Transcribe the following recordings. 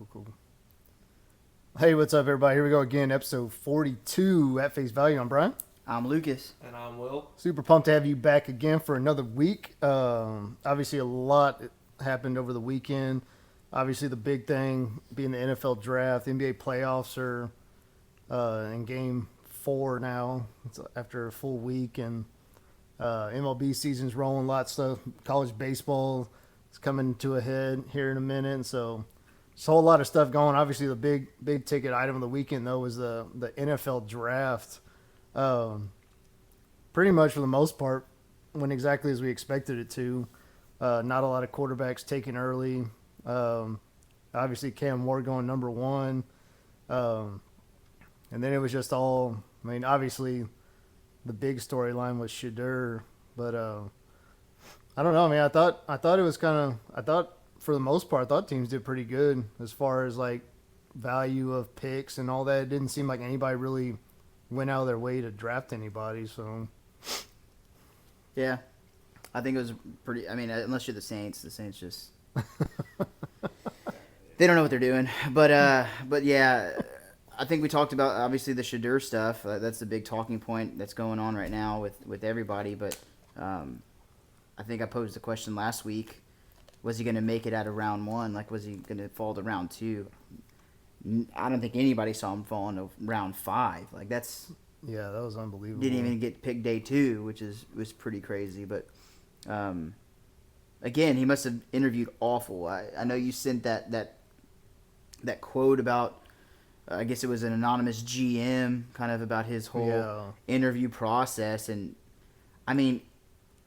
Cool. Hey, what's up, everybody? Here we go again, episode 42 at Face Value. I'm Brian. I'm Lucas. And I'm Will. Super pumped to have you back again for another week. Obviously, a lot happened over the weekend. Obviously, the big thing being the NFL draft. The NBA playoffs are in game 4 now. It's after a full week, and MLB season's rolling. Lots of college baseball is coming to a head here in a minute, and so there's a whole lot of stuff going. Obviously, the big ticket item of the weekend though was the NFL draft. Pretty much for the most part went exactly as we expected it to. Not a lot of quarterbacks taken early. Obviously, Cam Ward going number 1. And then it was just all, I mean, obviously the big storyline was Shedeur, but I don't know. I mean, I thought it was for the most part, I thought teams did pretty good as far as like value of picks and all that. It didn't seem like anybody really went out of their way to draft anybody. So Yeah, I think it was pretty. I mean, unless you're the Saints just they don't know what they're doing. But yeah, I think we talked about obviously the Shedeur stuff. That's the big talking point that's going on right now with everybody. But I think I posed the question last week: was he going to make it out of round 1? Like, was he going to fall to round 2? I don't think anybody saw him fall into round 5. Like, that's. Yeah, that was unbelievable. Didn't even get picked day 2, which was pretty crazy. But again, he must have interviewed awful. I know you sent that quote about, I guess it was an anonymous GM, kind of about his whole interview process. And I mean,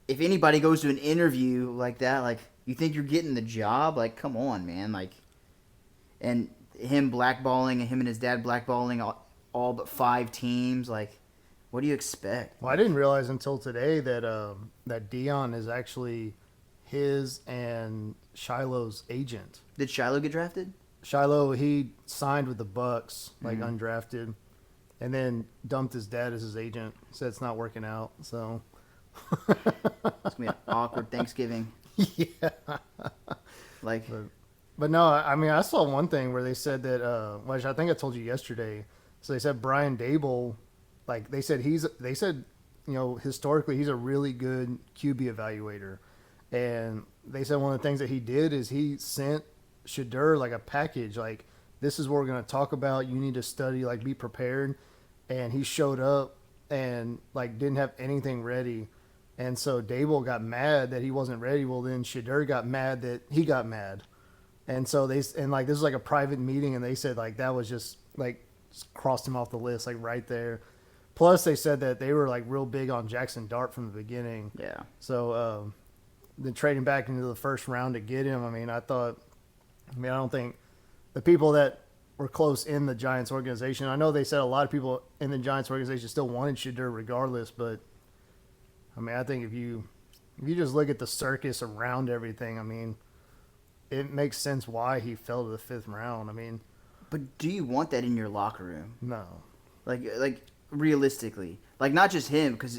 if anybody goes to an interview like that, like, you think you're getting the job? Like, come on, man. Like, and him blackballing and him and his dad blackballing all but 5 teams. Like, what do you expect? Well, I didn't realize until today that that Dion is actually his and Shiloh's agent. Did Shiloh get drafted? Shiloh, he signed with the Bucks, like undrafted, and then dumped his dad as his agent. Said it's not working out. So it's gonna be an awkward Thanksgiving. Yeah. Like, but no, I mean, I saw one thing where they said that, which I think I told you yesterday. So they said Brian Dable, like they said, historically he's a really good QB evaluator, and they said one of the things that he did is he sent Shedeur like a package, like, this is what we're going to talk about. You need to study, like, be prepared. And he showed up and like didn't have anything ready. And so Dable got mad that he wasn't ready. Well, then Shedeur got mad that he got mad. And so this was like a private meeting, and they said like that was just like crossed him off the list, like right there. Plus they said that they were like real big on Jackson Dart from the beginning. yeah. So then trading back into the first round to get him, I don't think the people that were close in the Giants organization, I know they said a lot of people in the Giants organization still wanted Shedeur regardless, but I mean, I think if you just look at the circus around everything, I mean, it makes sense why he fell to the 5th round. I mean, But do you want that in your locker room? no. Like realistically, like, not just him, because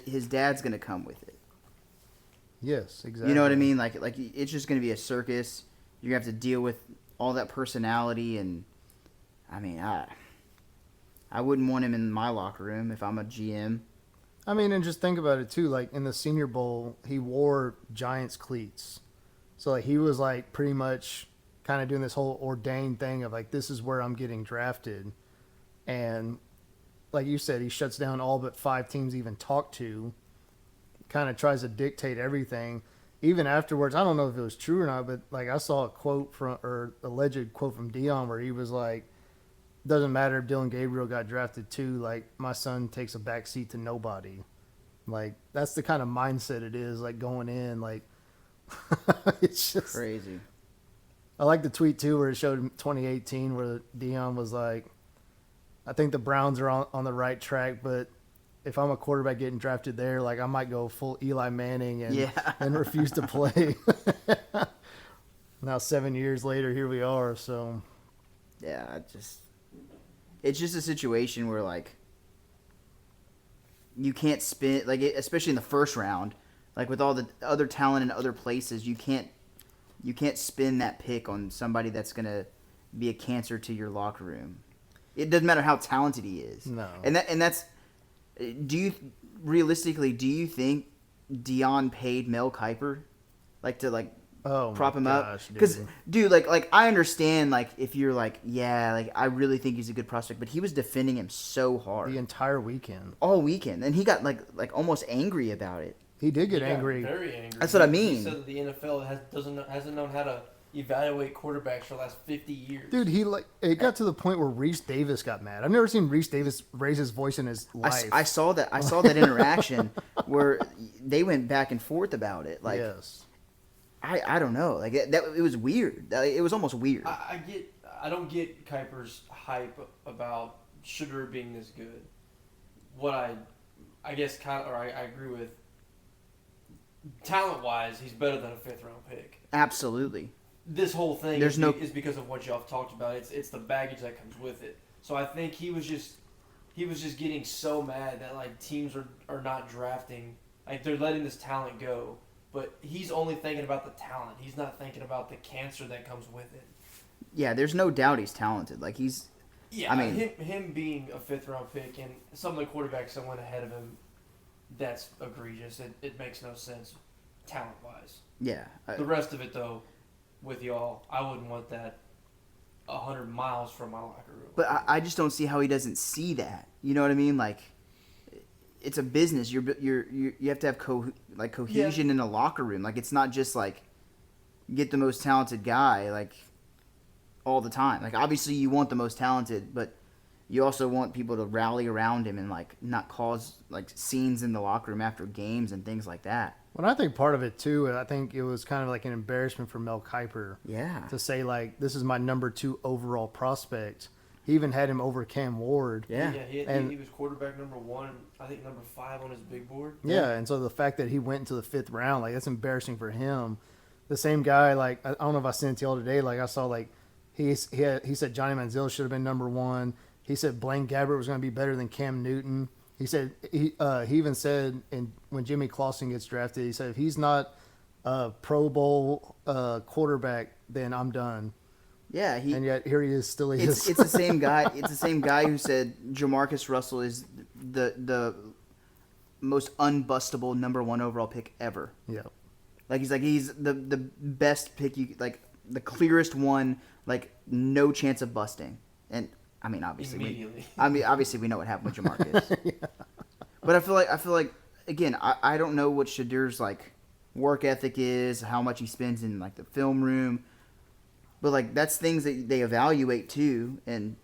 his dad's gonna come with it. Yes, exactly. You know what I mean? Like it's just gonna be a circus. You're gonna have to deal with all that personality, and I mean, I wouldn't want him in my locker room if I'm a GM. I mean, and just think about it too. Like in the Senior Bowl, he wore Giants cleats, so like he was like pretty much kind of doing this whole ordained thing of like, this is where I'm getting drafted, and like you said, he shuts down all but 5 teams he even talked to. Kind of tries to dictate everything. Even afterwards, I don't know if it was true or not, but like I saw a quote alleged quote from Dion where he was like, doesn't matter if Dylan Gabriel got drafted too, like, my son takes a back seat to nobody. Like, that's the kind of mindset it is, like, going in, like, it's just Crazy. I like the tweet too where it showed 2018 where Dion was like, I think the Browns are on the right track, but if I'm a quarterback getting drafted there, like, I might go full Eli Manning and refuse to play. Now 7 years later, here we are. So Yeah, it's just a situation where, like, you can't spin, like, especially in the first round, like, with all the other talent in other places, you can't spin that pick on somebody that's gonna be a cancer to your locker room. It doesn't matter how talented he is. No. And that's do you think Dion paid Mel Kiper to prop him up? Because dude, like I understand like if you're like I really think he's a good prospect, but he was defending him so hard the entire weekend, all weekend, and he got like almost angry about it. He did get angry. Very angry. That's what I mean. He said that the NFL hasn't known how to evaluate quarterbacks for the last 50 years. Dude, it got to the point where Reese Davis got mad. I've never seen Reese Davis raise his voice in his life. I saw that interaction where they went back and forth about it. Like, yes. I don't know. Like it was weird. It was almost weird. I don't get Kiper's hype about Shedeur being this good. What I guess I agree with. Talent wise, he's better than a 5th round pick. Absolutely. This whole thing is because of what y'all have talked about. It's the baggage that comes with it. So I think he was just getting so mad that like teams are not drafting, like they're letting this talent go. But he's only thinking about the talent. He's not thinking about the cancer that comes with it. Yeah, there's no doubt he's talented. Like he's. Yeah, I mean him being a 5th round pick and some of the quarterbacks that went ahead of him, that's egregious. It makes no sense, talent wise. Yeah. The rest of it though. With y'all, I wouldn't want that 100 miles from my locker room. But I just don't see how he doesn't see that. You know what I mean? Like, it's a business. You have to have cohesion in a locker room. Like, it's not just like get the most talented guy like all the time. Like, obviously you want the most talented, but you also want people to rally around him and like not cause like scenes in the locker room after games and things like that. Well, I think part of it too, I think it was kind of like an embarrassment for Mel Kiper. Yeah. To say like, this is my number 2 overall prospect. He even had him over Cam Ward. Yeah, he was quarterback number 1, I think number 5 on his big board. Yeah, and so the fact that he went into the 5th round, like that's embarrassing for him. The same guy, like I don't know if I sent it to y'all today. Like I saw like he said Johnny Manziel should have been number 1. He said Blaine Gabbert was going to be better than Cam Newton. He said he even said when Jimmy Clausen gets drafted, he said if he's not a Pro Bowl quarterback, then I'm done. Yeah, and yet here he is, still he is. It's the same guy. It's the same guy who said Jamarcus Russell is the most unbustable number 1 overall pick ever. Yeah, like he's the best pick the clearest one, like no chance of busting. And I mean, obviously, we know what happened with Jamarcus. Yeah. But I feel like again, I don't know what Shedeur's like work ethic is, how much he spends in like the film room, but like that's things that they evaluate too. And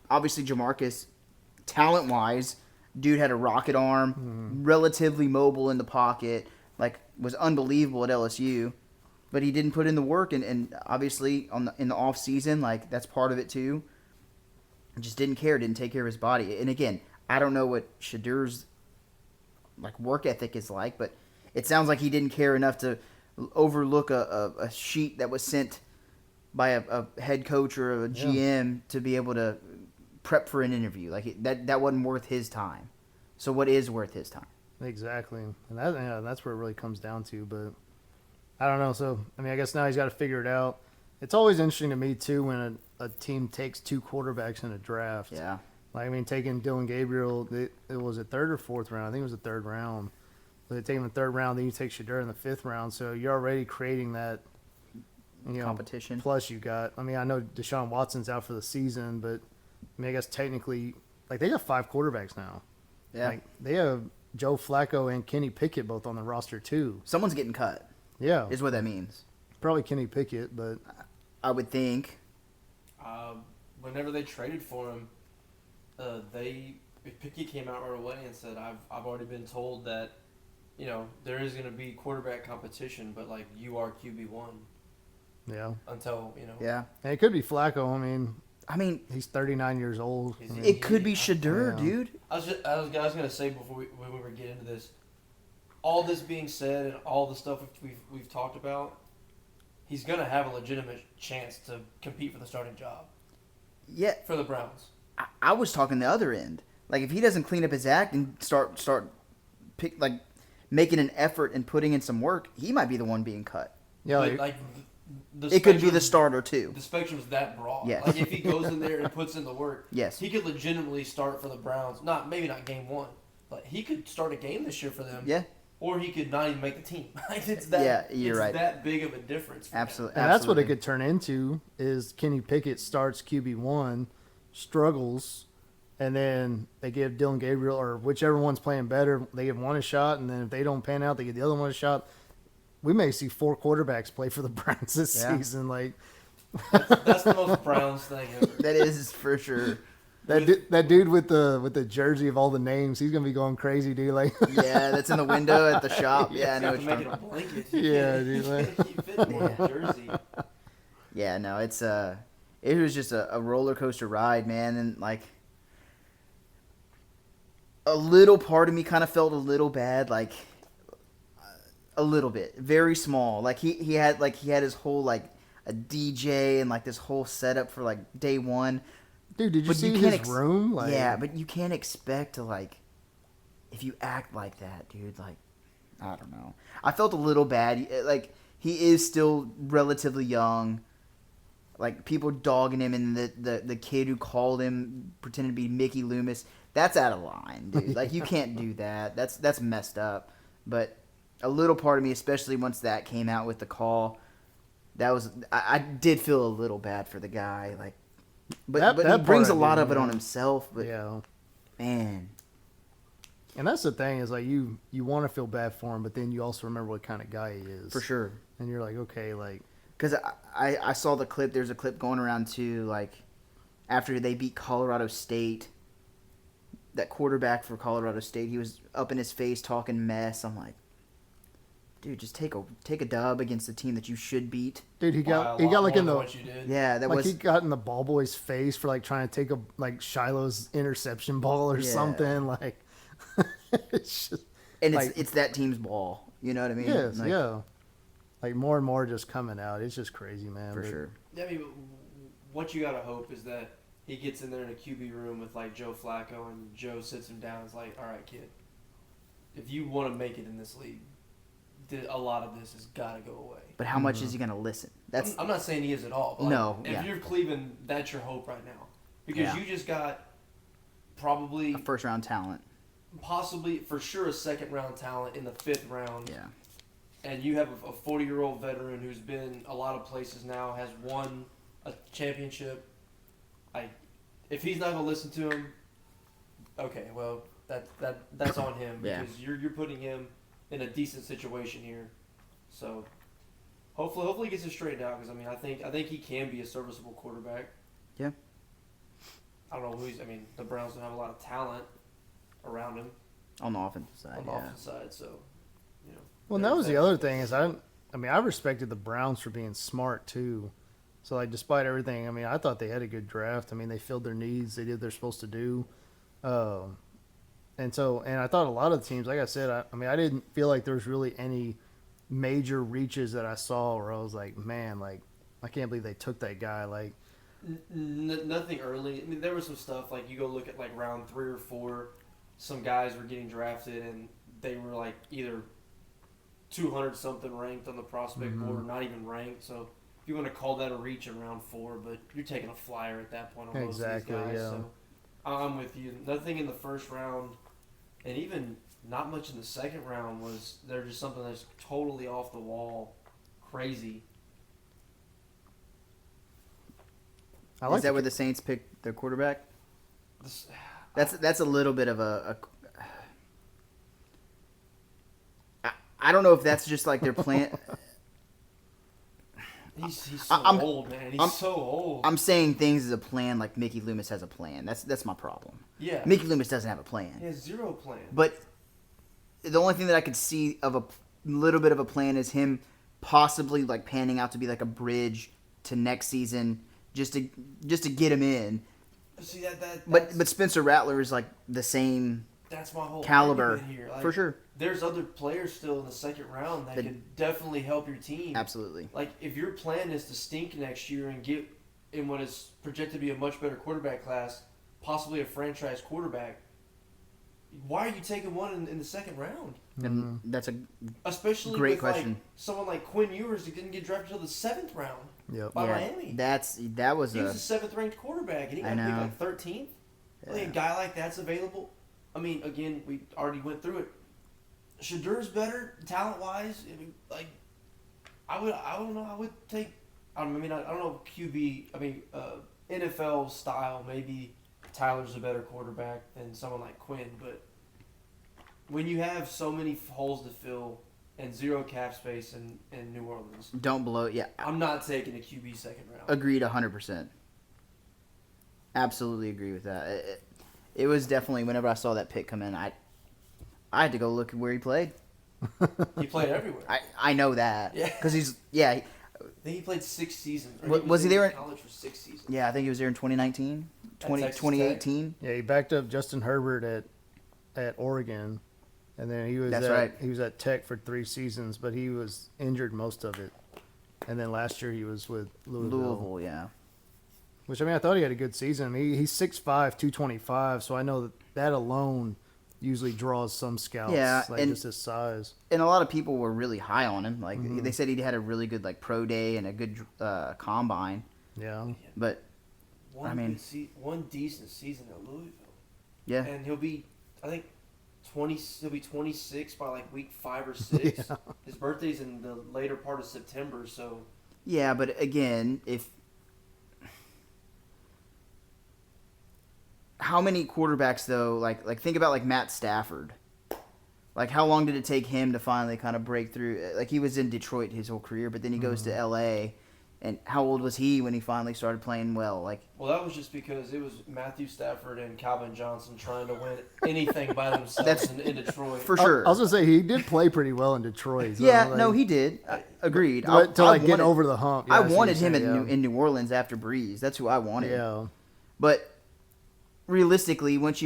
obviously, Jamarcus, talent wise, dude had a rocket arm, relatively mobile in the pocket, like was unbelievable at LSU, but he didn't put in the work, and obviously in the off season, like that's part of it too. Just didn't take care of his body. And again, I don't know what Shedeur's like work ethic is like, but it sounds like he didn't care enough to overlook a sheet that was sent by a head coach or a GM to be able to prep for an interview. Like that wasn't worth his time. So what is worth his time? Exactly, and that's where it really comes down to. But I don't know. So I mean, I guess now he's got to figure it out. It's always interesting to me too when a team takes 2 quarterbacks in a draft. Yeah. Like I mean, taking Dylan Gabriel, it was a 3rd or 4th round. I think it was the 3rd round. So they take him in the 3rd round, then you take Shedeur in the 5th round. So you're already creating that competition. Plus you got, I mean, I know Deshaun Watson's out for the season, but I mean, I guess technically, like they got 5 quarterbacks now. Yeah. Like they have Joe Flacco and Kenny Pickett both on the roster too. Someone's getting cut. Yeah. Is what that means. Probably Kenny Pickett, but I would think. Whenever they traded for him, Pickett came out right away and said, "I've already been told that, there is going to be quarterback competition, but like you are QB1." Yeah. Until Yeah. And it could be Flacco. I mean, he's 39 years old. It could be Shedeur, dude. I was going to say before when we were getting into this, all this being said and all the stuff we've talked about, he's going to have a legitimate chance to compete for the starting job. Yeah. For the Browns. I was talking the other end. Like if he doesn't clean up his act and start making an effort and putting in some work, he might be the one being cut. Yeah, like it could be the starter too. The spectrum's that broad. Yeah. Like if he goes in there and puts in the work, yes, he could legitimately start for the Browns. Maybe not game 1, but he could start a game this year for them. Yeah. Or he could not even make the team. It's that. Yeah, you're right. That big of a difference. Absolutely. And that's what it could turn into is Kenny Pickett starts QB1, struggles, and then they give Dylan Gabriel or whichever one's playing better, they give one a shot, and then if they don't pan out, they give the other one a shot. We may see 4 quarterbacks play for the Browns this season. Like that's the most Browns thing ever. That is for sure. That dude with the jersey of all the names, he's gonna be going crazy, dude. Like yeah, that's in the window at the shop. Yeah, I know what you're talking about. Make it a blanket. Yeah, dude. Like, keep fitting more jersey. Yeah, no, it was just a roller coaster ride, man, and like a little part of me kind of felt a little bad, like a little bit, very small. Like he had his whole like a DJ and like this whole setup for like day one. Dude, did you see his room? Like, yeah, but you can't expect to like if you act like that, dude. Like I don't know. I felt a little bad. Like he is still relatively young. Like people dogging him, and the kid who called him pretending to be Mickey Loomis. That's out of line, dude. Like you can't do that. That's messed up. But a little part of me, especially once that came out with the call, I did feel a little bad for the guy. Like, but he brings a lot of it on himself. But yeah, man. And that's the thing is like you want to feel bad for him, but then you also remember what kind of guy he is. For sure. And you're like, okay, like. Because I saw the clip. There's a clip going around too, like after they beat Colorado State. That quarterback for Colorado State, he was up in his face talking mess. I'm like, dude, just take a dub against the team that you should beat. Dude, he got like in the what you did. Yeah, that like was he got in the ball boy's face for like trying to take a like Shiloh's interception ball or something. Like it's just and like, it's that team's ball. You know what I mean? Yes, like, yeah. Like more and more just coming out. It's just crazy, man. For sure. Yeah, I mean, what you gotta hope is that he gets in there in a QB room with like Joe Flacco, and Joe sits him down. It's like, all right, kid, if you want to make it in this league, a lot of this has got to go away. But how much is he gonna listen? I'm not saying he is at all. But no. If you're Cleveland, that's your hope right now, because you just got probably a first round talent, possibly for sure a second round talent in the 5th round. Yeah. And you have a 40-year-old veteran who's been a lot of places now, has won a championship. If he's not gonna listen to him, okay, well that's on him because you're putting him in a decent situation here. So hopefully he gets it straightened out, because I mean I think he can be a serviceable quarterback. Yeah. I don't know who the Browns don't have a lot of talent around him on the offensive side. On the offensive side, so you know. Well, that was the other thing is I respected the Browns for being smart too. So like despite everything, I mean I thought they had a good draft. I mean they filled their needs. They did what they're supposed to do. And I thought a lot of the teams, like I said, I didn't feel like there was really any major reaches that I saw where I was like, man, like I can't believe they took that guy. Like nothing early. I mean there was some stuff like you go look at like round 3 or 4, some guys were getting drafted and they were like either 200 something ranked on the prospect board, or not even ranked. So if you want to call that a reach in round 4, but you're taking a flyer at that point on most of these guys. Yeah. So I'm with you. Nothing in the first round, and even not much in the second round was there. Just something that's totally off the wall, crazy. Is that where the Saints picked their quarterback? That's a little bit of a I don't know if that's just like their plan. He's so old, man. He's so old. I'm saying things as a plan, like Mickey Loomis has a plan. That's my problem. Yeah. Mickey Loomis doesn't have a plan. He has zero plan. But the only thing that I could see of a little bit of a plan is him possibly like panning out to be like a bridge to next season, just to get him in. See but Spencer Rattler is like the same. That's my whole caliber here. Like, for sure. There's other players still in the second round that could definitely help your team. Absolutely. Like if your plan is to stink next year and get in what is projected to be a much better quarterback class, possibly a franchise quarterback, why are you taking one in the second round? And that's a especially great with question. Like someone like Quinn Ewers who didn't get drafted until the 7th round by Miami. He was a 7th ranked quarterback, and he got picked like 13th. Yeah. Like a guy like that's available. I mean, again, we already went through it. Shedeur's better talent wise. I mean, like I don't know. I would take. I don't know QB. I mean, NFL style. Maybe Tyler's a better quarterback than someone like Quinn, but when you have so many holes to fill and zero cap space in New Orleans, don't blow. Yeah, I'm not taking a QB second round. Agreed, 100%. Absolutely agree with that. It was definitely whenever I saw that pick come in, I had to go look at where he played. He played everywhere. I know that. Yeah, because I think he played 6 seasons. Was he there in college for 6 seasons? Yeah, I think he was there in 2019, 2018. Yeah, he backed up Justin Herbert at Oregon, and then he was he was at Tech for 3 seasons, but he was injured most of it. And then last year he was with Louisville. Yeah. Which, I mean, I thought he had a good season. I mean, he's 6'5", 225, so I know that alone usually draws some scouts. Yeah, like just his size. And a lot of people were really high on him. Like they said, he had a really good pro day and a good combine. Yeah, but one decent season at Louisville. Yeah, and he'll be, I think, 20. He'll be 26 by like week 5 or 6. Yeah. His birthday's in the later part of September, so. Yeah, but again, how many quarterbacks though? Like think about like Matt Stafford. Like how long did it take him to finally kind of break through? Like he was in Detroit his whole career, but then he goes to L.A. And how old was he when he finally started playing well? Well, that was just because it was Matthew Stafford and Calvin Johnson trying to win anything by themselves in Detroit. For sure. I was gonna say he did play pretty well in Detroit. So yeah, no, he did. Agreed. To get over the hump. Yeah, I wanted him in New Orleans after Breeze. That's who I wanted. Yeah. But realistically, once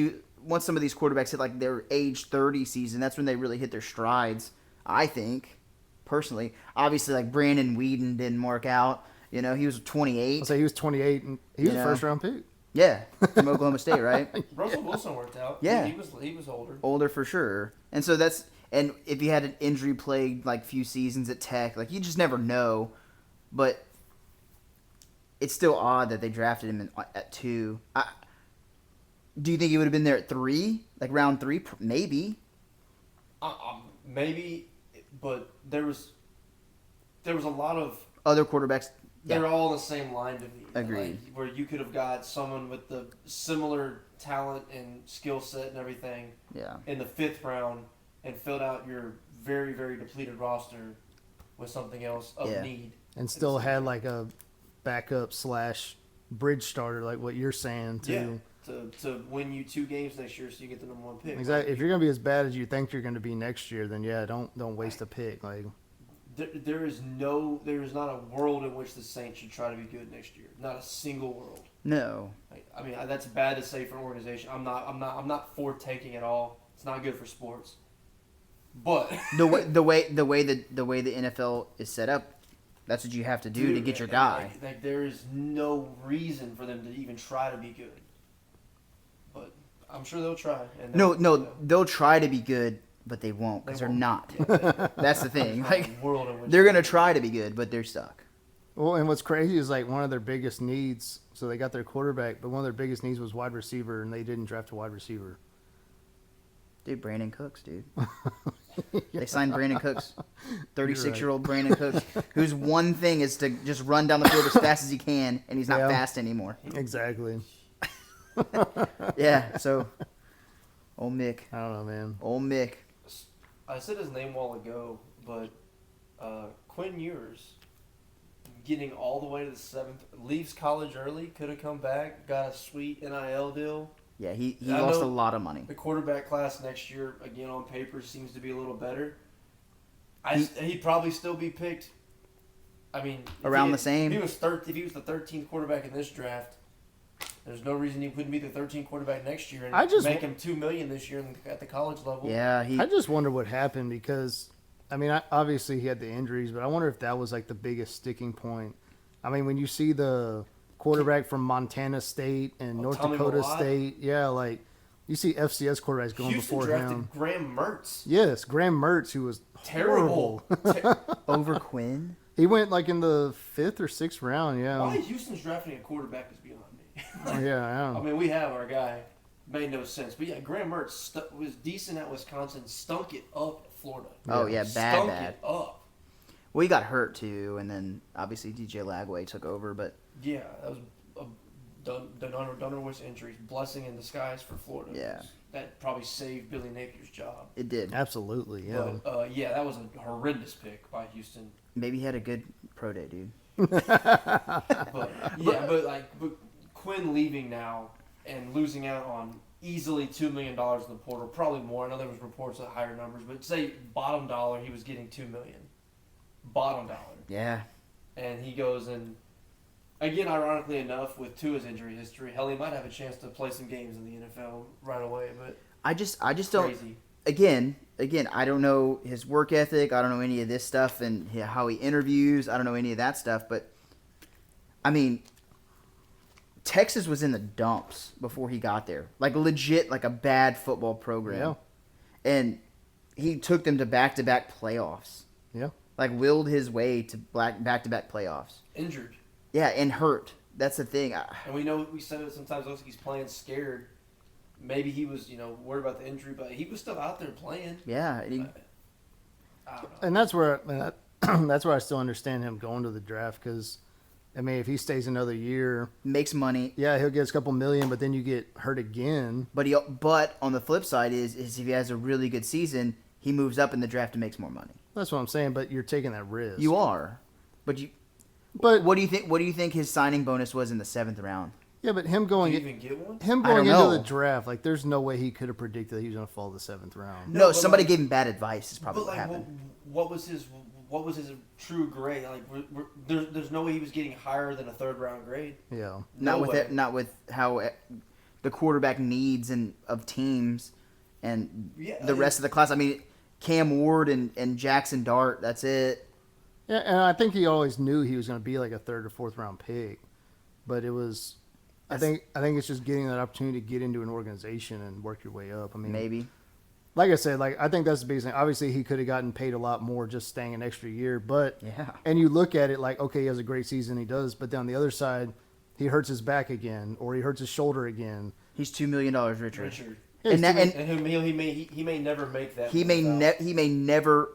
some of these quarterbacks hit like their age 30 season, that's when they really hit their strides, I think, personally. Obviously, like Brandon Weeden didn't work out. You know, he was 28. I'll say he was 28, and he was a first-round pick. Yeah, from Oklahoma State, right? Russell Wilson worked out. Yeah. He was older. Older for sure. And so and if he had an injury-plagued, few seasons at Tech, you just never know. But it's still odd that they drafted him at 2. Do you think he would have been there at 3? Like round 3? Maybe. Maybe, but there was a lot of other quarterbacks. They're all in the same line to me. Agreed. Where you could have got someone with the similar talent and skill set and everything. Yeah. In the 5th round and filled out your very, very depleted roster with something else of need. And still had a backup / bridge starter, like what you're saying too. Yeah. To win you 2 games next year, so you get the #1 pick. Exactly. If you're gonna be as bad as you think you're gonna be next year, then don't waste a pick. There is not a world in which the Saints should try to be good next year. Not a single world. No. I mean, that's bad to say for an organization. I'm not for tanking at all. It's not good for sports. But the way the NFL is set up, that's what you have to do to get your guy. There is no reason for them to even try to be good. But I'm sure they'll try. They'll try to be good, but they won't because they're not. Yeah, that's the thing. They're gonna try to be good, but they're stuck. Well, and what's crazy is one of their biggest needs. So they got their quarterback, but one of their biggest needs was wide receiver, and they didn't draft a wide receiver. Dude, Brandon Cooks, dude. They signed Brandon Cooks, 36-year-old Brandon Cooks, whose one thing is to just run down the field as fast as he can, and he's not fast anymore. Exactly. Yeah, so old Mick. I don't know, man. Old Mick. I said his name a while ago, but Quinn Ewers getting all the way to the 7th, leaves college early, could have come back, got a sweet NIL deal. Yeah, he lost a lot of money. The quarterback class next year, again on paper, seems to be a little better. He'd probably still be picked. I mean, around the same. If he was the 13th quarterback in this draft, there's no reason he couldn't be the 13th quarterback next year and make him $2 million this year at the college level. Yeah, I just wonder what happened because, I mean, obviously he had the injuries, but I wonder if that was the biggest sticking point. I mean, when you see the quarterback from Montana State and North Dakota State, You see FCS quarterbacks going Houston before drafted him. Graham Mertz. Yes, Graham Mertz, who was Terrible. Over Quinn? He went like in the 5th or 6th round, yeah. Why Houston's drafting a quarterback is beyond me. Yeah, I know. I mean, we have our guy. Made no sense. But yeah, Graham Mertz was decent at Wisconsin, stunk it up at Florida. Oh, yeah, bad. Stunk it up. Well, he got hurt, too, and then obviously DJ Lagway took over, but... Yeah, that was a Dunnerwich injury. Blessing in disguise for Florida. Yeah. That probably saved Billy Napier's job. It did. Absolutely, yeah. But, yeah, that was a horrendous pick by Houston. Maybe he had a good pro day, dude. But Quinn leaving now and losing out on easily $2 million in the portal, probably more. I know there was reports of higher numbers, but say bottom dollar, he was getting $2 million. Bottom dollar. Yeah. And he goes and, again, ironically enough, with Tua's injury history, hell, he might have a chance to play some games in the NFL right away. But I just crazy. don't. Again, I don't know his work ethic. I don't know any of this stuff and how he interviews. I don't know any of that stuff. But I mean, Texas was in the dumps before he got there. Like legit, like a bad football program. Yeah. And he took them to back-to-back playoffs. Yeah. Like willed his way to back-to-back playoffs. Injured. Yeah, and hurt. That's the thing. And we said it sometimes looks like he's playing scared. Maybe he was, worried about the injury, but he was still out there playing. Yeah. I don't know. And that's where that's where I still understand him going to the draft because, I mean, if he stays another year, makes money. Yeah, he'll get a couple million, but then you get hurt again. But on the flip side is if he has a really good season, he moves up in the draft and makes more money. That's what I'm saying. But you're taking that risk. You are, but what do you think? What do you think his signing bonus was in the 7th round? Yeah, but him going Did he even get one? Him going into the draft, like there's no way he could have predicted that he was going to fall the 7th round. No, somebody gave him bad advice. Is probably what happened. What was his true grade? Like, there's no way he was getting higher than a 3rd round grade. Yeah, not with how the quarterback needs of teams and the rest of the class. I mean, Cam Ward and Jackson Dart. That's it. Yeah, and I think he always knew he was going to be like a 3rd or 4th round pick, but it was. I think it's just getting that opportunity to get into an organization and work your way up. I mean, maybe. Like I said, I think that's the biggest thing. Obviously, he could have gotten paid a lot more just staying an extra year, but yeah. And you look at it like, okay, he has a great season, he does, but then on the other side, he hurts his back again, or he hurts his shoulder again. He's $2 million richer. Yeah, and he may never make that. He may never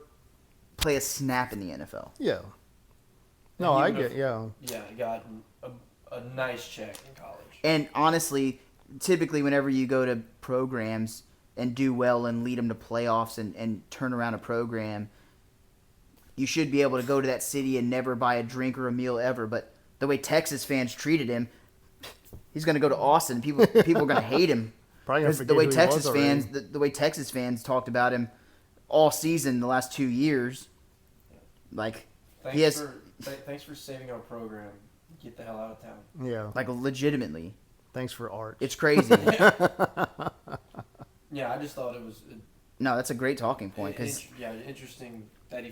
play a snap in the NFL. Yeah. No, I get. Yeah. Yeah, he got a nice check in college. And honestly, typically whenever you go to programs and do well and lead them to playoffs and turn around a program, you should be able to go to that city and never buy a drink or a meal ever. But the way Texas fans treated him, he's going to go to Austin. People are going to hate him. Probably the way Texas fans talked about him all season the last 2 years, like Thanks for saving our program. Get the hell out of town. Yeah. Like legitimately. Thanks for art. It's crazy. Yeah, I just thought it was. No, that's a great talking point. Interesting that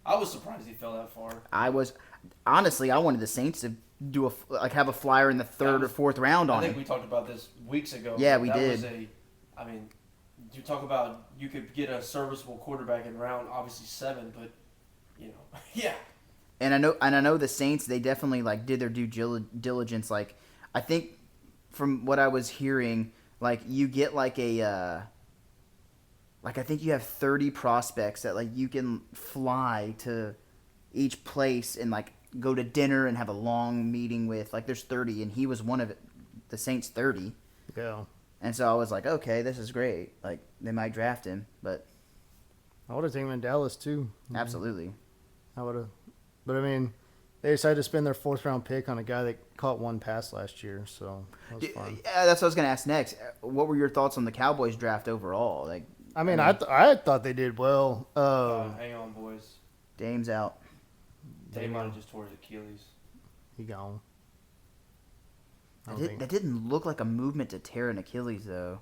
I was surprised he fell that far. I wanted the Saints to do have a flyer in the 3rd or 4th round on him. I think we talked about this weeks ago. Yeah, we did. You talk about you could get a serviceable quarterback in round obviously 7, but yeah. And I know the Saints, they definitely did their due diligence. Like, I think from what I was hearing, you get I think you have 30 prospects that you can fly to each place and go to dinner and have a long meeting with. There's 30, and he was one of the Saints 30. Yeah. And so I was like, okay, this is great. They might draft him, but I would have taken him in Dallas too. Absolutely. I would have. But I mean, they decided to spend their 4th round pick on a guy that caught one pass last year, so that was fun. Yeah, that's what I was going to ask next. What were your thoughts on the Cowboys draft overall? I thought they did well. Hang on, boys. Dame's out. Dame might have just tore his Achilles. He gone. That didn't look like a movement to tear an Achilles, though.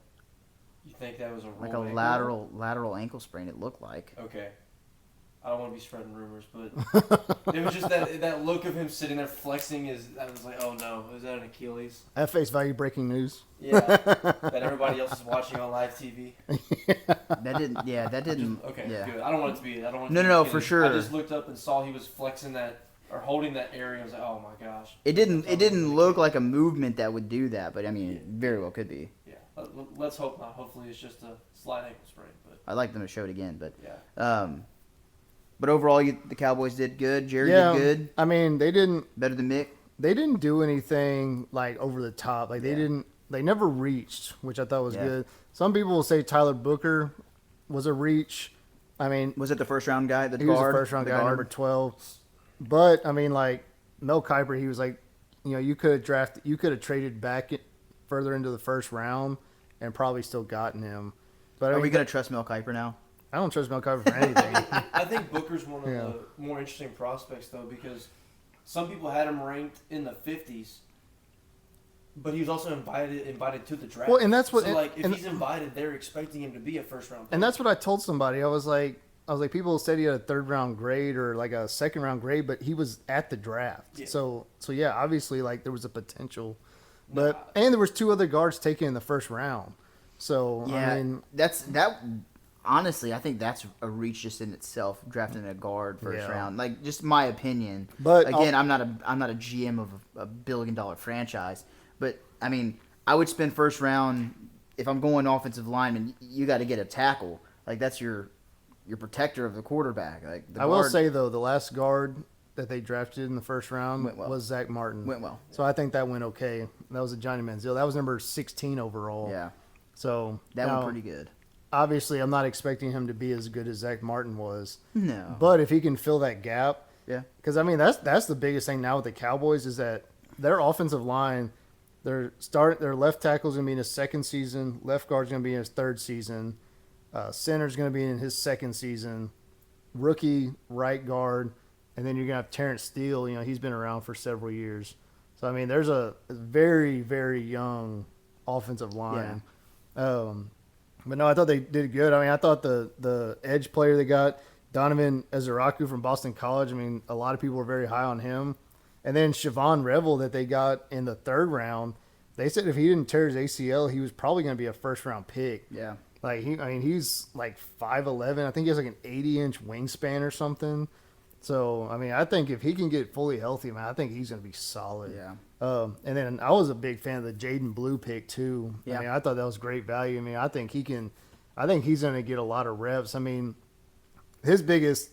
You think that was a lateral ankle sprain? It looked like. Okay. I don't want to be spreading rumors, but it was just that look of him sitting there flexing. I was like, oh no, is that an Achilles? At face value, breaking news. Yeah, that everybody else is watching on live TV. That didn't. Yeah, that didn't. Okay, yeah. good. I don't want it to be. I don't want. No, for sure. I just looked up and saw he was flexing that or holding that area. I was like, oh my gosh. It didn't look like a movement that would do that, but I mean, it very well could be. Yeah, let's hope not. Hopefully, it's just a slight ankle sprain. But I'd like them to show it again, but yeah. But overall, the Cowboys did good. Jerry did good. I mean, they didn't better than Mick. They didn't do anything like over the top. Like they never reached, which I thought was good. Some people will say Tyler Booker was a reach. I mean, was it the first round guy? He was the first round guy, number 12. But I mean, like Mel Kiper, he was like, you could have traded back further into the first round and probably still gotten him. But are we gonna trust Mel Kiper now? I don't trust Mel Kiper for anything. I think Booker's one of the more interesting prospects, though, because some people had him ranked in the 50s, but he was also invited to the draft. Well, and that's what. So, if he's invited, they're expecting him to be a first-round pick. And that's what I told somebody. I was like, people said he had a third-round grade or like a second-round grade, but he was at the draft. Yeah. So yeah, obviously, like there was a potential, but and there was 2 other guards taken in the first round. So yeah, I mean, that. Honestly, I think that's a reach just in itself, drafting a guard first round. Like, just my opinion. But again, I'm not a GM of a $1 billion franchise. But I mean, I would spend first round if I'm going offensive lineman. You got to get a tackle. Like, that's your protector of the quarterback. Like, I will say though, the last guard that they drafted in the first round was Zach Martin. Went well. So I think that went okay. That was a Johnny Manziel. That was number 16 overall. Yeah. So that went pretty good. Obviously, I'm not expecting him to be as good as Zach Martin was. No. But if he can fill that gap, because I mean that's the biggest thing now with the Cowboys is that their offensive line, their left tackle's gonna be in his second season, left guard's gonna be in his third season, center's gonna be in his second season, rookie right guard, and then you're gonna have Terrence Steele. He's been around for several years. So I mean, there's a very, very young offensive line. Yeah. But no, I thought they did good. I mean, I thought the edge player they got, Donovan Ezeraku from Boston College, I mean, a lot of people were very high on him. And then Siobhan Revel that they got in the third round, they said if he didn't tear his ACL, he was probably going to be a first-round pick. Yeah. Like, he's like 5'11". I think he has like an 80-inch wingspan or something. So, I mean, I think if he can get fully healthy, man, I think he's going to be solid. Yeah. And then I was a big fan of the Jaden Blue pick too. Yeah. I mean, I thought that was great value. I mean, I think he's going to get a lot of reps. I mean, his biggest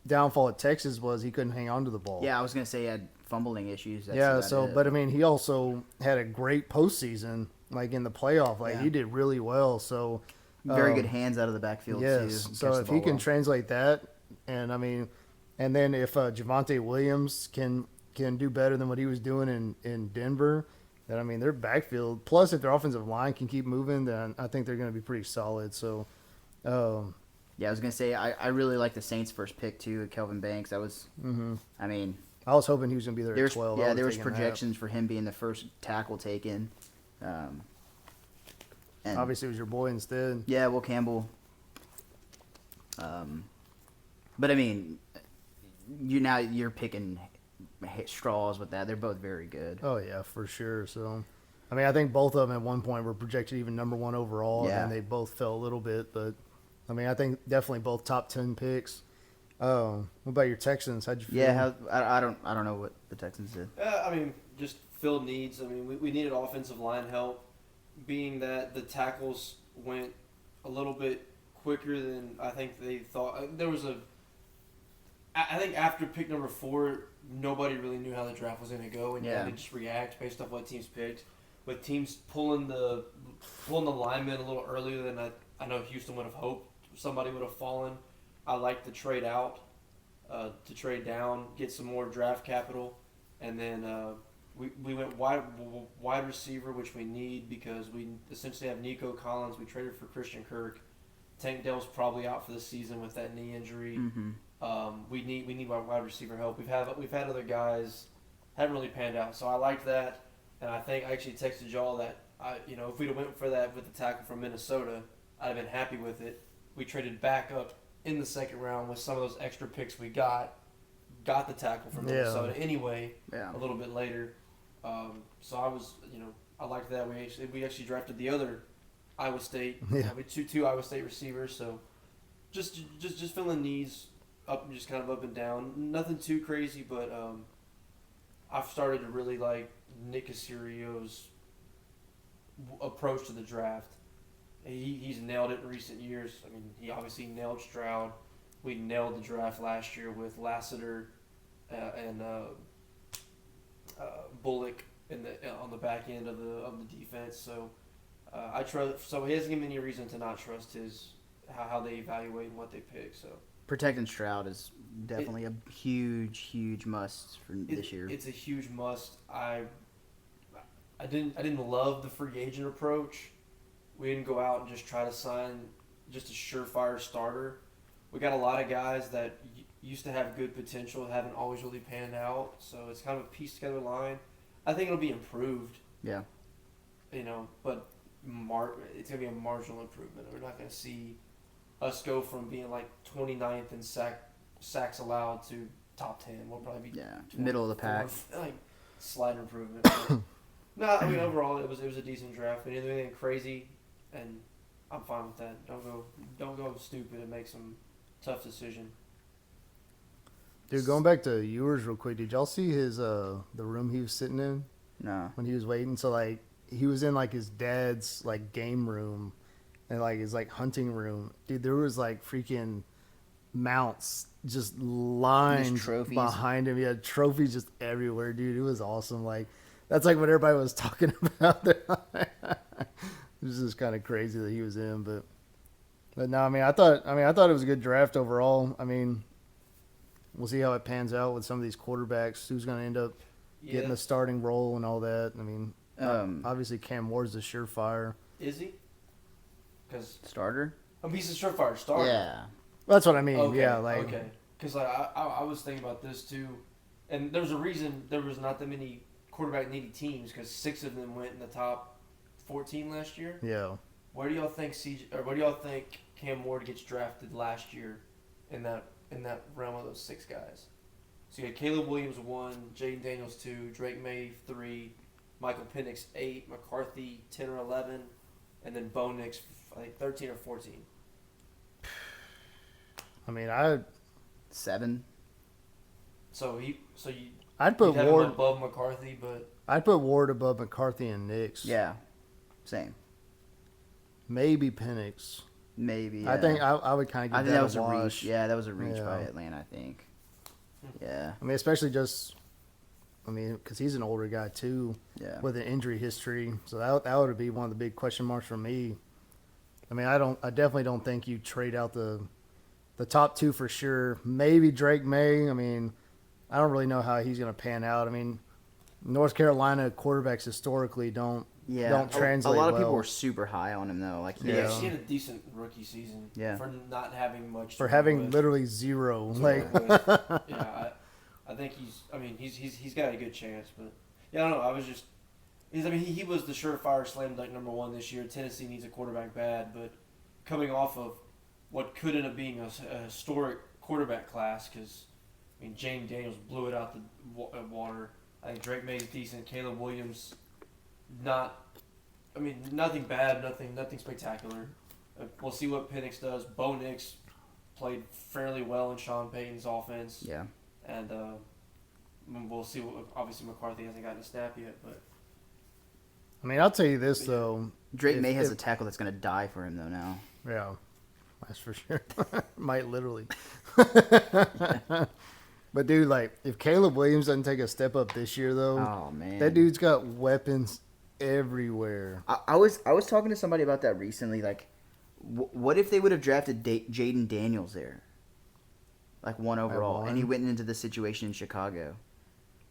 downfall at Texas was he couldn't hang on to the ball. Yeah, I was going to say he had fumbling issues. But I mean, he also had a great postseason, like in the playoff. Like he did really well. So very good hands out of the backfield too. So if he can translate that, and I mean, and then if Javonte Williams can do better than what he was doing in Denver, then I mean their backfield. Plus, if their offensive line can keep moving, then I think they're going to be pretty solid. So, yeah, I was going to say I really like the Saints' first pick too, Kelvin Banks. That was, I mean, I was hoping he was going to be there at 12. Yeah, there was projections for him being the first tackle taken. And obviously, it was your boy instead. Yeah, Will Campbell. But I mean, you're picking straws with that. They're both very good. Oh yeah, for sure. So, I mean, I think both of them at one point were projected even number 1 overall, and then they both fell a little bit. But I mean, I think definitely both top 10 picks. What about your Texans? How'd you feel? Yeah, I don't know what the Texans did. I mean, just filled needs. I mean, we needed offensive line help, being that the tackles went a little bit quicker than I think they thought. I think after pick number 4, nobody really knew how the draft was going to go, and you had to just react based off what teams picked. With teams pulling the linemen a little earlier than I know Houston would have hoped somebody would have fallen. I like to trade out, to trade down, get some more draft capital, and then we went wide receiver, which we need because we essentially have Nico Collins. We traded for Christian Kirk. Tank Dell's probably out for the season with that knee injury. Mm-hmm. We need wide receiver help. We've had other guys haven't really panned out, so I liked that, and I think I actually texted y'all that if we'd have went for that with the tackle from Minnesota, I'd have been happy with it. We traded back up in the second round with some of those extra picks we got the tackle from Minnesota anyway. Yeah. A little bit later, so I was, I liked that. We actually drafted the other Iowa State. Yeah. Two Iowa State receivers. So just filling needs up, just kind of up and down. Nothing too crazy, but I've started to really like Nick Casario's approach to the draft. He's nailed it in recent years. I mean, he obviously nailed Stroud. We nailed the draft last year with Lassiter and Bullock on the back end of the defense. So I trust. So he hasn't given me any reason to not trust how they evaluate and what they pick. So protecting Stroud is definitely a huge must for this year. It's a huge must. I didn't love the free agent approach. We didn't go out and just try to sign just a surefire starter. We got a lot of guys that used to have good potential, haven't always really panned out. So it's kind of a pieced together line. I think it'll be improved. Yeah. But it's going to be a marginal improvement. We're not going to see us go from being like 29th in sacks allowed to top 10. We'll probably be middle of the pack. Like slight improvement. No, I mean overall it was a decent draft. We didn't do anything crazy, and I'm fine with that. Don't go stupid and make some tough decision. Dude, going back to Ewers real quick, did y'all see his the room he was sitting in? No. When he was waiting, so like he was in like his dad's like game room and like his like hunting room. Dude, there was like freaking mounts just lined behind him. He had trophies just everywhere, dude. It was awesome. Like that's like what everybody was talking about there. It was just kind of crazy that he was in, but no, I thought it was a good draft overall. I mean, we'll see how it pans out with some of these quarterbacks. Who's going to end up getting a starting role and all that. I mean, obviously Cam Ward's the surefire. Is he? Because starter? He's a surefire starter. Yeah. Well, that's what I mean. Okay. Yeah, like okay. Because I was thinking about this too, and there's a reason there was not that many quarterback needy teams because 6 of them went in the top 14 last year. Yeah. Where do y'all think Cam Ward gets drafted last year in that realm of those 6 guys? So you had Caleb Williams 1, Jaden Daniels 2, Drake May 3, Michael Penix 8, McCarthy 10 or 11, and then Bo Nix I think 13 or 14. I mean, 7. I'd put have Ward him above McCarthy, but I'd put Ward above McCarthy and Nix. Yeah, same. Maybe Penix. Maybe. Yeah. I think I would kind of give that a wash. Reach. Yeah, that was a reach by Atlanta, I think. Yeah. I mean, especially because he's an older guy too, with an injury history. So that would be one of the big question marks for me. I mean, I definitely don't think you trade out the top 2 for sure. Maybe Drake May. I mean, I don't really know how he's going to pan out. I mean, North Carolina quarterbacks historically don't translate. A lot of people were super high on him though. Like he had a decent rookie season. Yeah. For not having much. For having literally zero. Yeah, I think he's got a good chance, but I don't know. He was the surefire slam dunk number 1 this year. Tennessee needs a quarterback bad, but coming off of what could end up being a historic quarterback class, because Jaden Daniels blew it out the water. I think Drake May's decent. Caleb Williams, nothing bad, nothing spectacular. We'll see what Penix does. Bo Nix played fairly well in Sean Payton's offense. Yeah. And we'll see. Obviously, McCarthy hasn't gotten a snap yet, but. I mean, I'll tell you this though. Drake May has a tackle that's going to die for him though now. Yeah, that's for sure. Might literally. But dude, like, if Caleb Williams doesn't take a step up this year though, oh man, that dude's got weapons everywhere. I was talking to somebody about that recently. Like, what if they would have drafted Jaden Daniels there, like 1 overall, and he went into the situation in Chicago?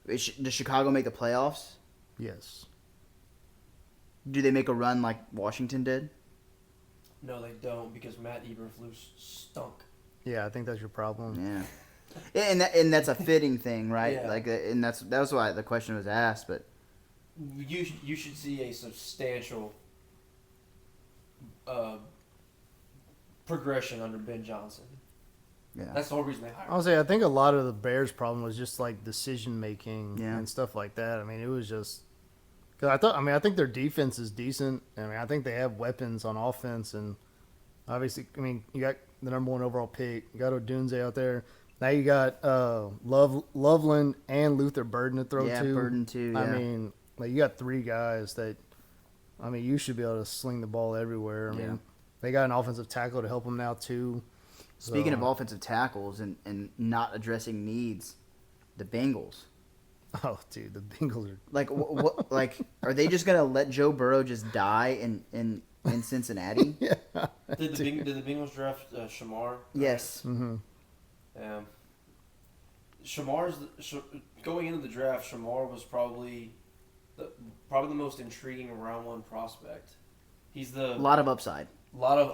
Does Chicago make the playoffs? Yes. Do they make a run like Washington did? No, they don't, because Matt Eberflus stunk. Yeah, I think that's your problem. Yeah, and that's a fitting thing, right? Yeah. Like, and that was why the question was asked. But you should see a substantial progression under Ben Johnson. That's the whole reason they hired him. I'll say I think a lot of the Bears' problem was just like decision making Yeah. and stuff like that. I mean, it was just because I think their defense is decent. I mean, I think they have weapons on offense, and obviously, I mean, you got the number 1 overall pick. You got Odunze out there. Now you got Loveland and Luther Burden to throw to. Yeah, Burden too. Yeah. I mean, like you got 3 guys that, I mean, you should be able to sling the ball everywhere. I mean, they got an offensive tackle to help them now too. Speaking of offensive tackles and not addressing needs, the Bengals. Oh, dude, the Bengals are Like, what? Like, are they just gonna let Joe Burrow just die in Cincinnati? yeah. Did the Bengals draft Shamar? Yes. Mm-hmm. Yeah. Going into the draft, Shamar was probably the most intriguing round 1 prospect. He's A lot of upside. lot of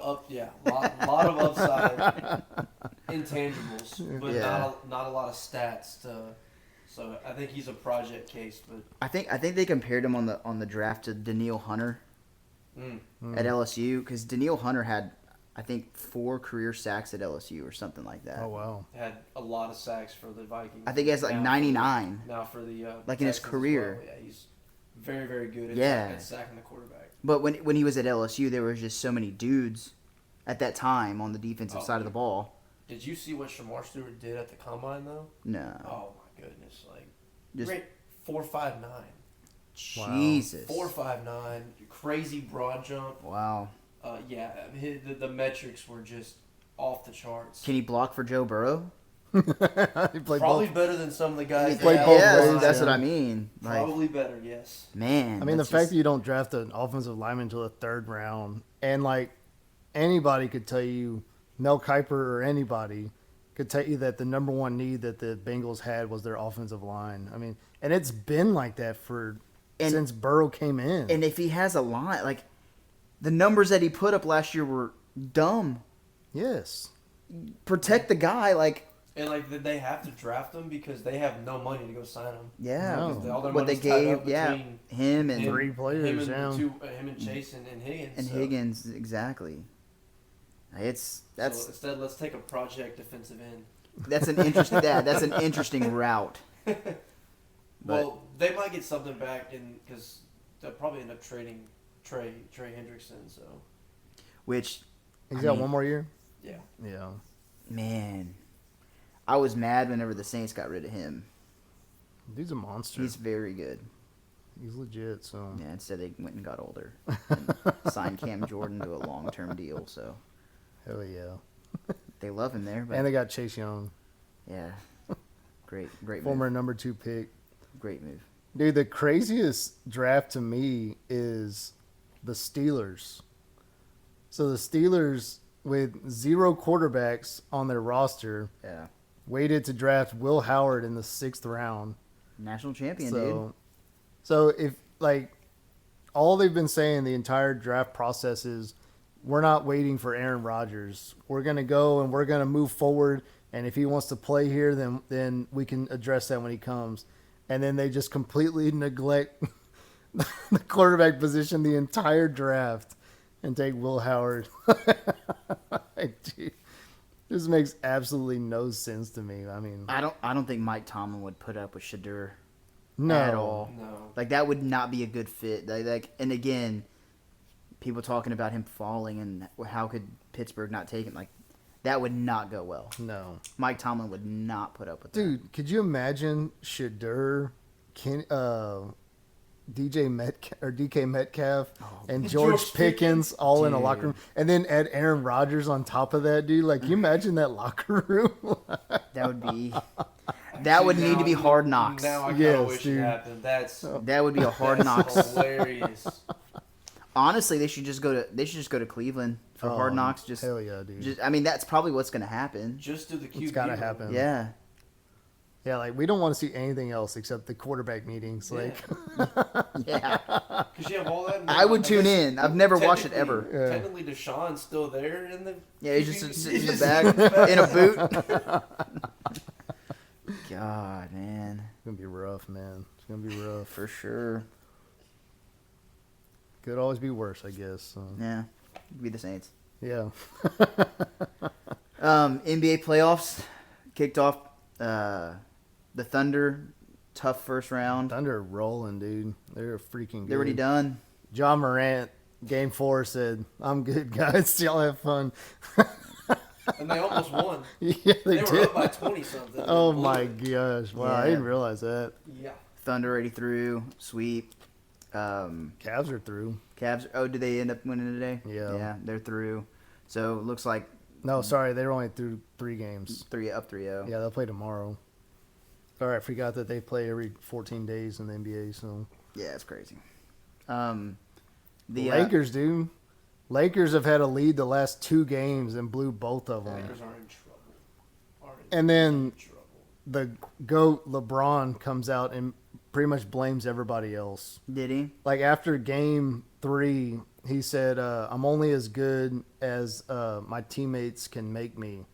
upside, intangibles, but not a lot of stats. So I think he's a project case. But I think they compared him on the draft to Daniil Hunter at LSU because Daniil Hunter had, I think, 4 career sacks at LSU or something like that. Oh wow. had a lot of sacks for the Vikings. I think he has like 99. Now for the Like in his Texans as career. well. Yeah, he's very, very good at sacking the quarterback. But when he was at LSU, there was just so many dudes at that time on the defensive side of the ball. Did you see what Shamar Stewart did at the combine though? No. Oh my goodness! Like Just great 4.59. Jesus. 4.59. Crazy broad jump. Wow. Yeah, the metrics were just off the charts. Can he block for Joe Burrow? He played Probably both. better than some of the guys. He played that both have ways, on. That's what I mean. Like, Probably better, yes. man. I mean, the that's fact just- that you don't draft an offensive lineman until the 3rd round, and like anybody could tell you, Mel Kiper or anybody could tell you that the number 1 need that the Bengals had was their offensive line. I mean, and it's been like that since Burrow came in. And if he has a line, like the numbers that he put up last year were dumb. Yes. Protect the guy, like. And like they have to draft him because they have no money to go sign him. Yeah, No. All their what they money's tied gave, up yeah, between him and 3 players, him and Chase and Higgins. and so. Higgins, exactly. That's So instead, let's take a project defensive end. that's an interesting that's an interesting route. Well, they might get something back because they'll probably end up trading Trey Hendrickson. So Which He's I got mean, 1 more year? yeah, Yeah. man, I was mad whenever the Saints got rid of him. Dude's a monster. He's very good. He's legit, so. Yeah, instead they went and got older and signed Cam Jordan to a long-term deal. So Hell yeah. they love him there. But And they got Chase Young, yeah, great former move. number 2 pick. Great move. Dude, the craziest draft to me is the Steelers. So the Steelers, with 0 quarterbacks on their roster, Yeah, waited to draft Will Howard in the 6th round. national champion, dude. So if like all they've been saying the entire draft process is we're not waiting for Aaron Rodgers. We're gonna go and we're gonna move forward. And if he wants to play here, then we can address that when he comes. And then they just completely neglect the quarterback position the entire draft and take Will Howard. Dude, this makes absolutely no sense to me. I mean, I don't think Mike Tomlin would put up with Shedeur no. at all. no. Like that would not be a good fit. Like, and again, people talking about him falling and how could Pittsburgh not take him? Like that would not go well. No. Mike Tomlin would not put up with that. Dude, could you imagine Shedeur, DK Metcalf, and George Pickens all in a locker room, and then add Aaron Rodgers on top of that, dude? Like, you imagine that locker room? That would be. That would need to be Hard Knocks. Now I kind of Yes, wish dude. it happened. That would be a Hard Knocks. hilarious. Honestly, they should just go to Cleveland for Hard Knocks. Just, hell yeah, dude. I mean, that's probably what's going to happen. Just do the QB. It's gotta room. happen. Yeah. Yeah, like we don't want to see anything else except the quarterback meetings. Like, Yeah. Because you have all that. I would tune guess in. I've never watched it ever. Yeah. Technically, Deshaun's still there in the. Yeah, he's just sitting in the back in a boot. God, man, it's gonna be rough, man. It's gonna be rough. for sure. Could always be worse, I guess. So. Yeah, be the Saints. Yeah. NBA playoffs kicked off. The Thunder, tough first round. Thunder rolling, dude. They're freaking good. They're already done. John Morant, Game 4, said, "I'm good, guys. Y'all have fun." And they almost won. Yeah, they were did. up by 20-something. Oh, my gosh. Wow, I didn't realize that. Yeah. Thunder already through. Sweep. Cavs are through. Cavs. Oh, did they end up winning today? Yeah. Yeah, they're through. So it looks like No, sorry. They were only through 3 games. 3-0. Yeah, they'll play tomorrow. All right, I forgot that they play every 14 days in the NBA, so. Yeah, it's crazy. The The Lakers, dude. Lakers have had a lead the last 2 games and blew both of them. Lakers are in trouble. And then the GOAT, LeBron, comes out and pretty much blames everybody else. Did he? Like, after game 3, he said, I'm only as good as my teammates can make me.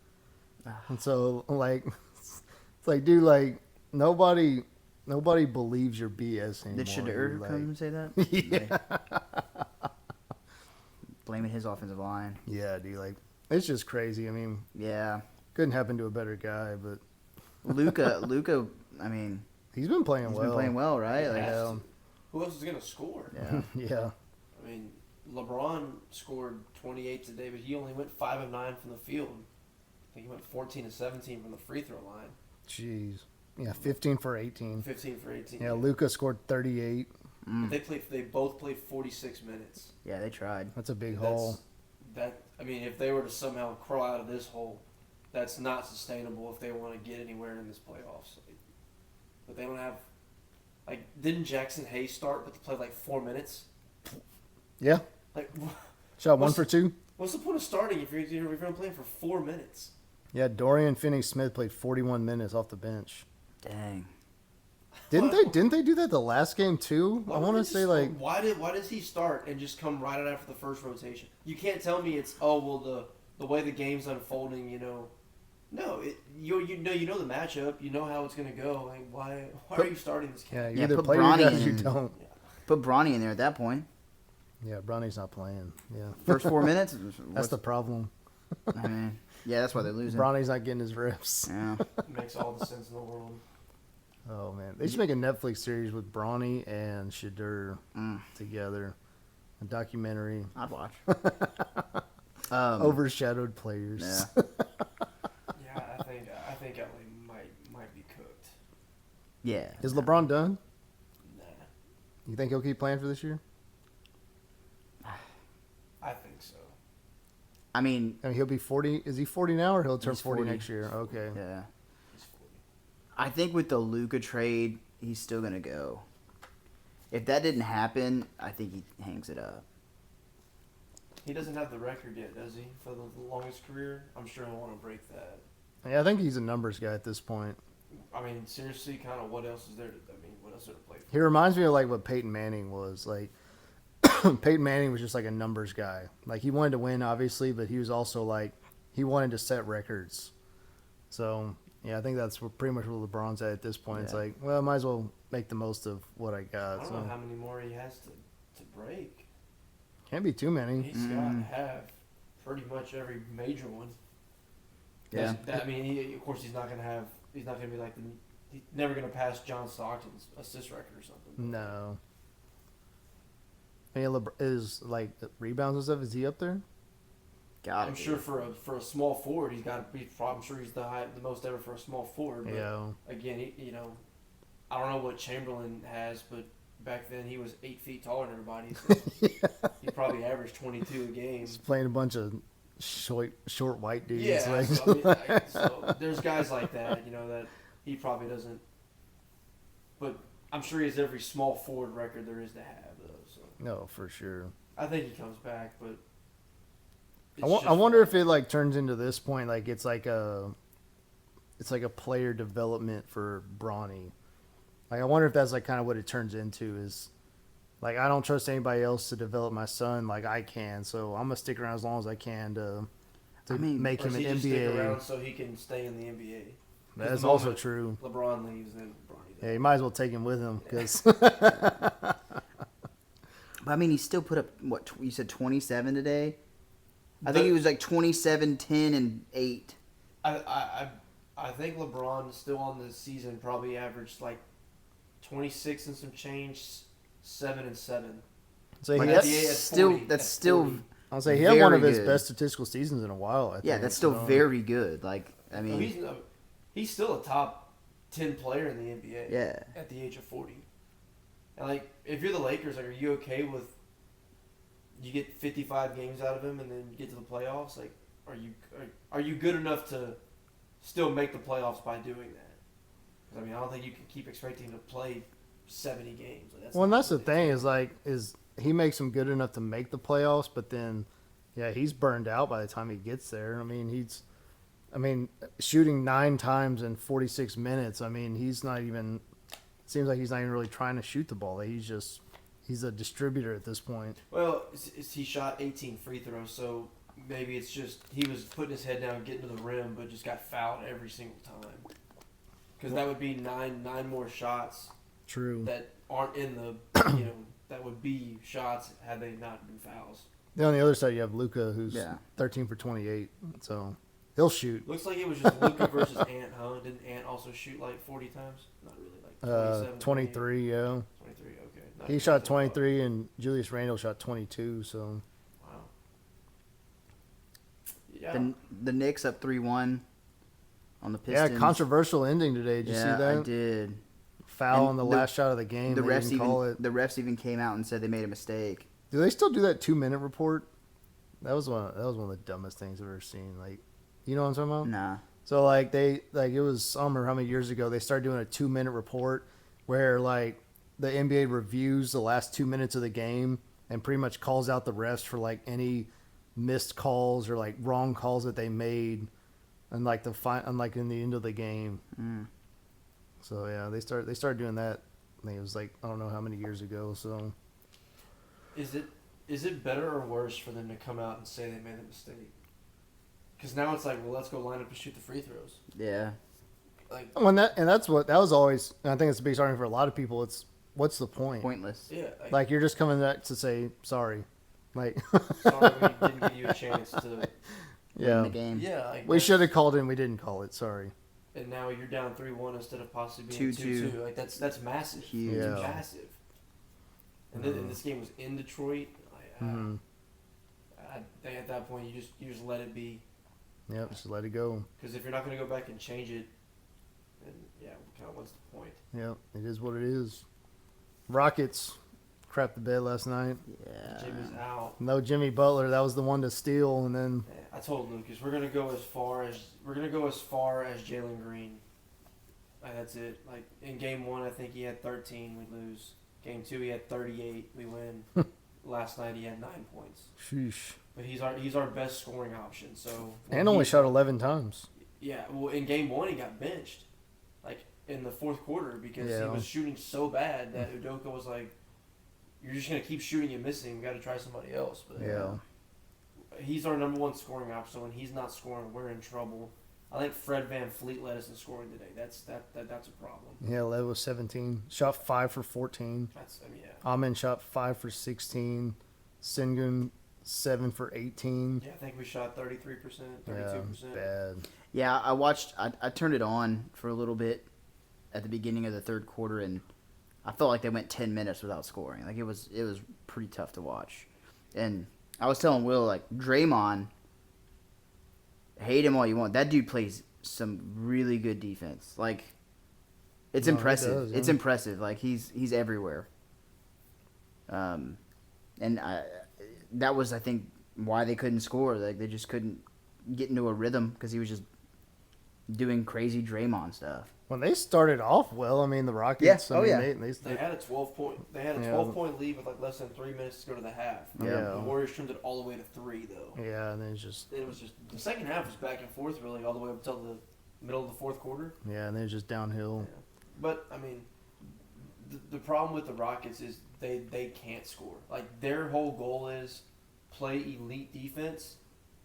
And so, like, it's like, dude, like, nobody believes your BS anymore. Did Shedeur dude. come and say that? Yeah. Blaming his offensive line. Yeah, dude, like, it's just crazy. I mean, Yeah. couldn't happen to a better guy, but Luka, I mean, he's been playing he's well. been playing well, right? Like, Yeah. Who else is going to score? yeah. Yeah. I mean, LeBron scored 28 today, but he only went 5 of 9 from the field. I think he went 14 of 17 from the free throw line. Jeez. Yeah, 15 for 18. 15 for 18. Yeah, Luka scored 38. They both played 46 minutes. Yeah, they tried. That's a big haul. I mean, if they were to somehow crawl out of this hole, that's not sustainable if they want to get anywhere in this playoffs. But they don't have, like, didn't Jackson Hayes start but to play like 4 minutes? Yeah. Like, Shot 1 for 2. what's the point of starting if you're only playing for 4 minutes? Yeah, Dorian Finney-Smith played 41 minutes off the bench. Dang. Didn't they do that the last game too? I want to say, like, why does he start and just come right out after the first rotation? You can't tell me it's the way the game's unfolding. No, you know the matchup. You know how it's gonna go. Like, why are you starting this game? yeah, you Yeah, either put play your Bronny guys or you in. don't. Put Bronny in there at that point. Yeah, Bronny's not playing. Yeah, First 4 minutes. that's the problem. I mean, yeah, that's why they're losing. Bronny's not getting his reps. Yeah. It makes all the sense in the world. Oh man, they should make a Netflix series with Bronny and Shedeur together, a documentary. I'd watch. Overshadowed players. Yeah. Yeah, I think LA might be cooked. Yeah. Is LeBron done? Nah, You think he'll keep playing for this year? I think so. I mean, He'll be 40. Is he 40 now, or he'll turn He's 40 40. next year? Okay. yeah. He's 40. I think with the Luka trade, he's still gonna go. If that didn't happen, I think he hangs it up. He doesn't have the record yet, does he? For the longest career, I'm sure he'll want to break that. Yeah, I think he's a numbers guy at this point. I mean, seriously, kind of what else is there? What else is there to play for? He reminds me of like what Peyton Manning was. Like Peyton Manning was just like a numbers guy. Like he wanted to win, obviously, but he was also like he wanted to set records. So yeah, I think that's pretty much where LeBron's at this point. It's Yeah. like, well, I might as well make the most of what I I got. don't know So how many more he has to break. can't be too many. He's got to have pretty much every major one. Yeah. I mean, of course, he's not going to be like he's never going to pass John Stockton's assist record or something. No. Hey, is like rebounds and stuff? Is he up there? Got I'm sure for a small forward, he's got to be. I'm sure he's the most ever for a small forward. But Yeah. again, I don't know what Chamberlain has, but back then he was 8 feet taller than everybody. So he probably averaged 22 a game. He's playing a bunch of short white dudes. Yeah, like, so there's guys like that, that he probably doesn't. But I'm sure he has every small forward record there is to have, though. So no, for sure. I think he comes back, but I wonder if it like turns into this point, like it's like a player development for Bronny. Like I wonder if that's like kind of what it turns into is, like I don't trust anybody else to develop my son like I can, so I'm gonna stick around as long as I can to make him an just stick NBA. around so he can stay in the NBA. That's the also moment true. LeBron leaves, then Bronny does. Yeah, you might as well take him with him because But I mean, he still put up what you said 27 today. I think he was like 27, 10, and 8. I think LeBron still on the season probably averaged like 26 and some change, 7 and 7. So like that's still. I'll say he had one of his best statistical seasons in a while. I think. That's still very good. Like I mean, he's still a top 10 player in the NBA. Yeah. At the age of 40, and like if you're the Lakers, like, are you okay with you get 55 games out of him and then you get to the playoffs? Like, are you good enough to still make the playoffs by doing that? I mean, I don't think you can keep expecting him to play 70 games. Like, that's the thing is he makes him good enough to make the playoffs, but then, he's burned out by the time he gets there. I mean, shooting 9 times in 46 minutes. I mean, he's not even. It seems like he's not even really trying to shoot the ball. He's a distributor at this point. Well, he shot 18 free throws, so maybe it's just he was putting his head down, getting to the rim, but just got fouled every single time. Because that would be nine more shots. True. That aren't in the that would be shots had they not been fouls. Then on the other side, you have Luka, who's 13 for 28, so he'll shoot. Looks like it was just Luka versus Ant, huh? Didn't Ant also shoot like 40 times? Not really, like 27, 23, 23, okay. He shot 23, and Julius Randle shot 22. So, wow. Yeah. The Knicks up 3-1 on the Pistons. Yeah, controversial ending today. Did you see that? I did. Foul on the last shot of the game. The refs even came out and said they made a mistake. Do they still do that 2-minute report? That was one of the dumbest things I've ever seen. Like, you know what I'm talking about? Nah. So it was, I don't remember how many years ago they started doing a 2-minute report where like the NBA reviews the last 2 minutes of the game and pretty much calls out the refs for like any missed calls or like wrong calls that they made, and like like in the end of the game. So yeah, they started doing that. I think it was like I don't know how many years ago. So is it better or worse for them to come out and say they made a mistake? Because now it's like, well, let's go line up and shoot the free throws. Yeah. Like that was always. And I think it's a big argument for a lot of people. It's what's the point? Pointless. Yeah. Like you're just coming back to say sorry. Like sorry, we didn't give you a chance to win the game. Yeah. Like, we should have called it and we didn't call it. Sorry. And now you're down 3-1 instead of possibly being 2-2. Like that's massive. Huge. It's massive. And then this game was in Detroit. At that point, you just let it be. Yep, just let it go. Because if you're not going to go back and change it, then kind of what's the point? Yep, it is what it is. Rockets crapped the bed last night. Yeah. Jimmy's out. No Jimmy Butler. That was the one to steal, and then. I told Lucas we're gonna go as far as Jalen Green. That's it. Like in game 1, I think he had 13. We lose. Game 2, he had 38. We win. Last night he had 9 points. Sheesh. But he's our best scoring option. So and only shot 11 times. Yeah. Well, in game 1 he got benched, like in the fourth quarter because he was shooting so bad that Udoka was like, "You're just gonna keep shooting and missing. We got to try somebody else." But he's our number 1 scoring option. So when he's not scoring, we're in trouble. I think Fred VanVleet led us in scoring today. That's a problem. Yeah, Lev was 17. Shot 5 for 14. Amen shot 5 for 16. Sengun 7 for 18. Yeah, I think we shot 33%, 32%. Yeah, bad. Yeah, I turned it on for a little bit at the beginning of the third quarter, and I felt like they went 10 minutes without scoring. Like it was pretty tough to watch. And I was telling Will, like, Draymond, hate him all you want. That dude plays some really good defense. Like, it's impressive. Does, yeah. It's impressive. Like, he's everywhere. And that was, I think, why they couldn't score. Like, they just couldn't get into a rhythm because he was just doing crazy Draymond stuff. When they started off well, I mean, the Rockets. Yeah. They had a 12-point lead with like less than 3 minutes to go to the half. Yeah. The Warriors trimmed it all the way to 3 though. Yeah, and then it was just the second half was back and forth really all the way up until the middle of the fourth quarter. Yeah, and then it's just downhill. Yeah. But I mean, the problem with the Rockets is they can't score. Like their whole goal is play elite defense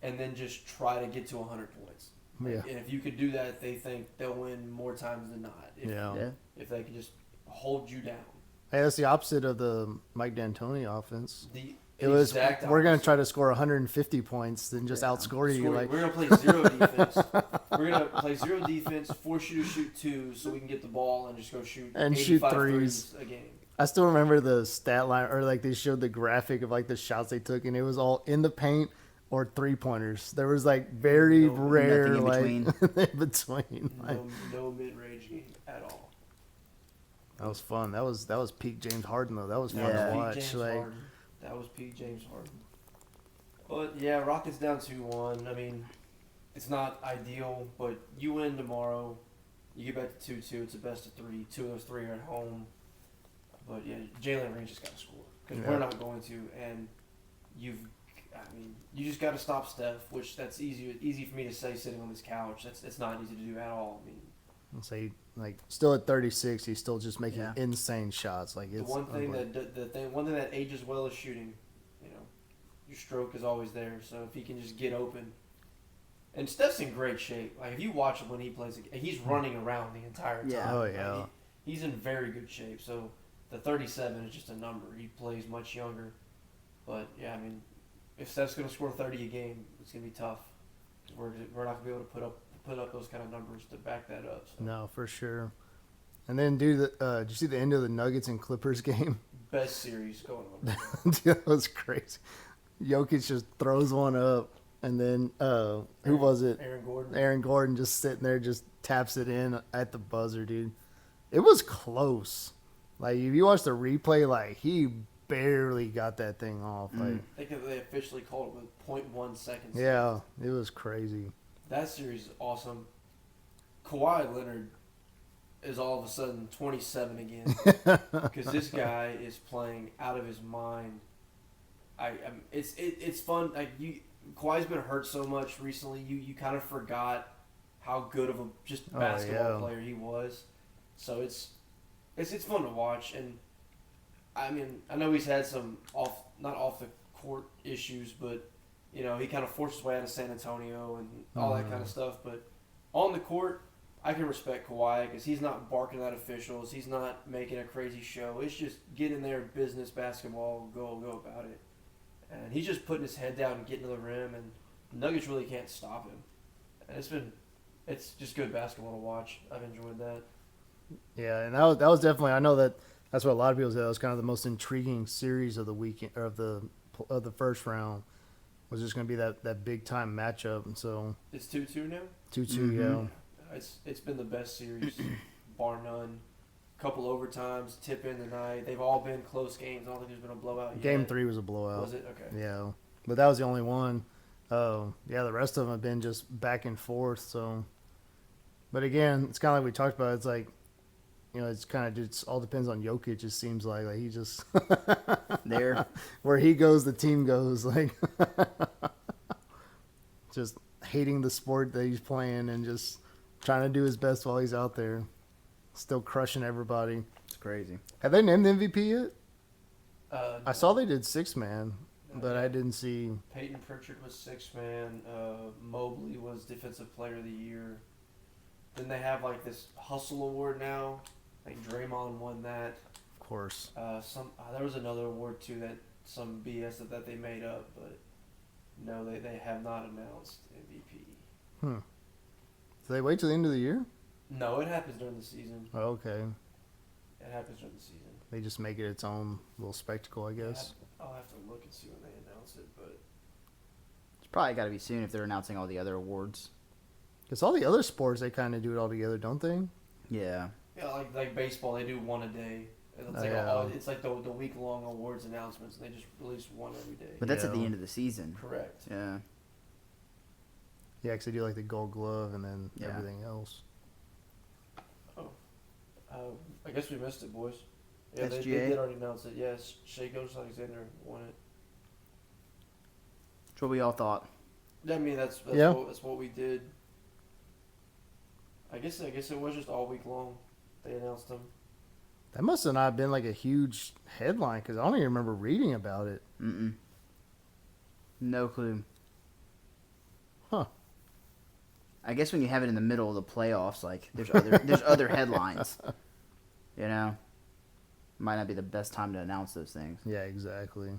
and then just try to get to 100 points. Yeah. And if you could do that, they think they'll win more times than not. If they can just hold you down. Hey, that's the opposite of the Mike D'Antoni offense. It was, we're going to try to score 150 points, then just outscore you. Like, we're going to play zero defense. We're going to play zero defense, force you to shoot twos so we can get the ball and just go shoot and shoot threes a game. I still remember the stat line, or like they showed the graphic of like the shots they took, and it was all in the paint or 3-pointers. There was like very rare in like between. in between. Like, no mid-range game at all. That was fun. That was peak James Harden though. That was fun Yeah. to watch. James Like, Harden. That was peak James Harden. But yeah, Rockets down 2-1. I mean, it's not ideal, but you win tomorrow. You get back to 2-2. It's a best of 3. 2 of those 3 are at home. But yeah, Jalen Green just got to score because we're not going to. And you just got to stop Steph, which that's easy for me to say sitting on this couch. It's not easy to do at all. I mean, I'll say like still at 36, he's still just making insane shots. Like it's the one thing that ages well is shooting. You know, your stroke is always there. So if he can just get open, and Steph's in great shape. Like if you watch him when he plays, he's running around the entire time. Yeah. Oh yeah. Like, he's in very good shape. So the 37 is just a number. He plays much younger, but yeah, I mean, if Steph's going to score 30 a game, it's going to be tough. We're not going to be able to put up those kind of numbers to back that up. So. No, for sure. And then, dude, did you see the end of the Nuggets and Clippers game? Best series going on. Dude, that was crazy. Jokic just throws one up, and then who was it? Aaron Gordon. Aaron Gordon just sitting there, just taps it in at the buzzer, dude. It was close. Like if you watch the replay, like he barely got that thing off. Like I think they officially called it with 0.1 seconds. Yeah, it was crazy. That series is awesome. Kawhi Leonard is all of a sudden 27 again because this guy is playing out of his mind. It's fun. Like Kawhi's been hurt so much recently. You kind of forgot how good of a just basketball player he was. So it's fun to watch, and I mean I know he's had some not off the court issues, but you know he kind of forced his way out of San Antonio and all that kind of stuff. But on the court, I can respect Kawhi because he's not barking at officials, he's not making a crazy show. It's just get in there, business basketball, go about it, and he's just putting his head down and getting to the rim, and the Nuggets really can't stop him. And it's just good basketball to watch. I've enjoyed that. Yeah, and that was definitely. I know that's what a lot of people said. That was kind of the most intriguing series of the weekend or of the first round. Was just going to be that big time matchup, and so it's 2-2 now. 2-2, yeah. It's been the best series, bar none. Couple overtimes, tip in tonight. They've all been close games. I don't think there's been a blowout yet. Game 3 was a blowout. Was it? Okay. Yeah, but that was the only one. Yeah, the rest of them have been just back and forth. So, but again, it's kind of like we talked about. It's like, you know, it's kind of just all depends on Jokic. It seems like he just there where he goes, the team goes. Like just hating the sport that he's playing and just trying to do his best while he's out there, still crushing everybody. It's crazy. Have they named the MVP yet? I No. saw they did 6-man, but I didn't see. Peyton Pritchard was 6-man. Mobley was Defensive Player of the Year. Then they have like this Hustle Award now. Like Draymond won that. Of course. There was another award too that some BS that they made up, but no, they have not announced MVP. Do they wait till the end of the year? No, it happens during the season. Oh, okay. It happens during the season. They just make it its own little spectacle, I guess. I'll have to look and see when they announce it, but It's probably got to be soon if they're announcing all the other awards. Because all the other sports, they kind of do it all together, don't they? Yeah. yeah, like baseball, they do one a day. It's like the week-long awards announcements, and they just release one every day. But that's at the Yeah. end of the season. Correct. Yeah. Yeah, because they do like the Gold Glove and then Yeah. everything else. I guess we missed it, boys. Yeah, they SGA? did already announce it. Yes, Shea Gilgeous-Alexander won it. That's what we all thought. I mean, that's Yeah. what we did. I guess it was just all week long. They announced them. That must have not been like a huge headline because I don't even remember reading about it. Mm-mm. No clue. Huh. I guess when you have it in the middle of the playoffs, like there's other headlines. You know, might not be the best time to announce those things. Yeah, exactly.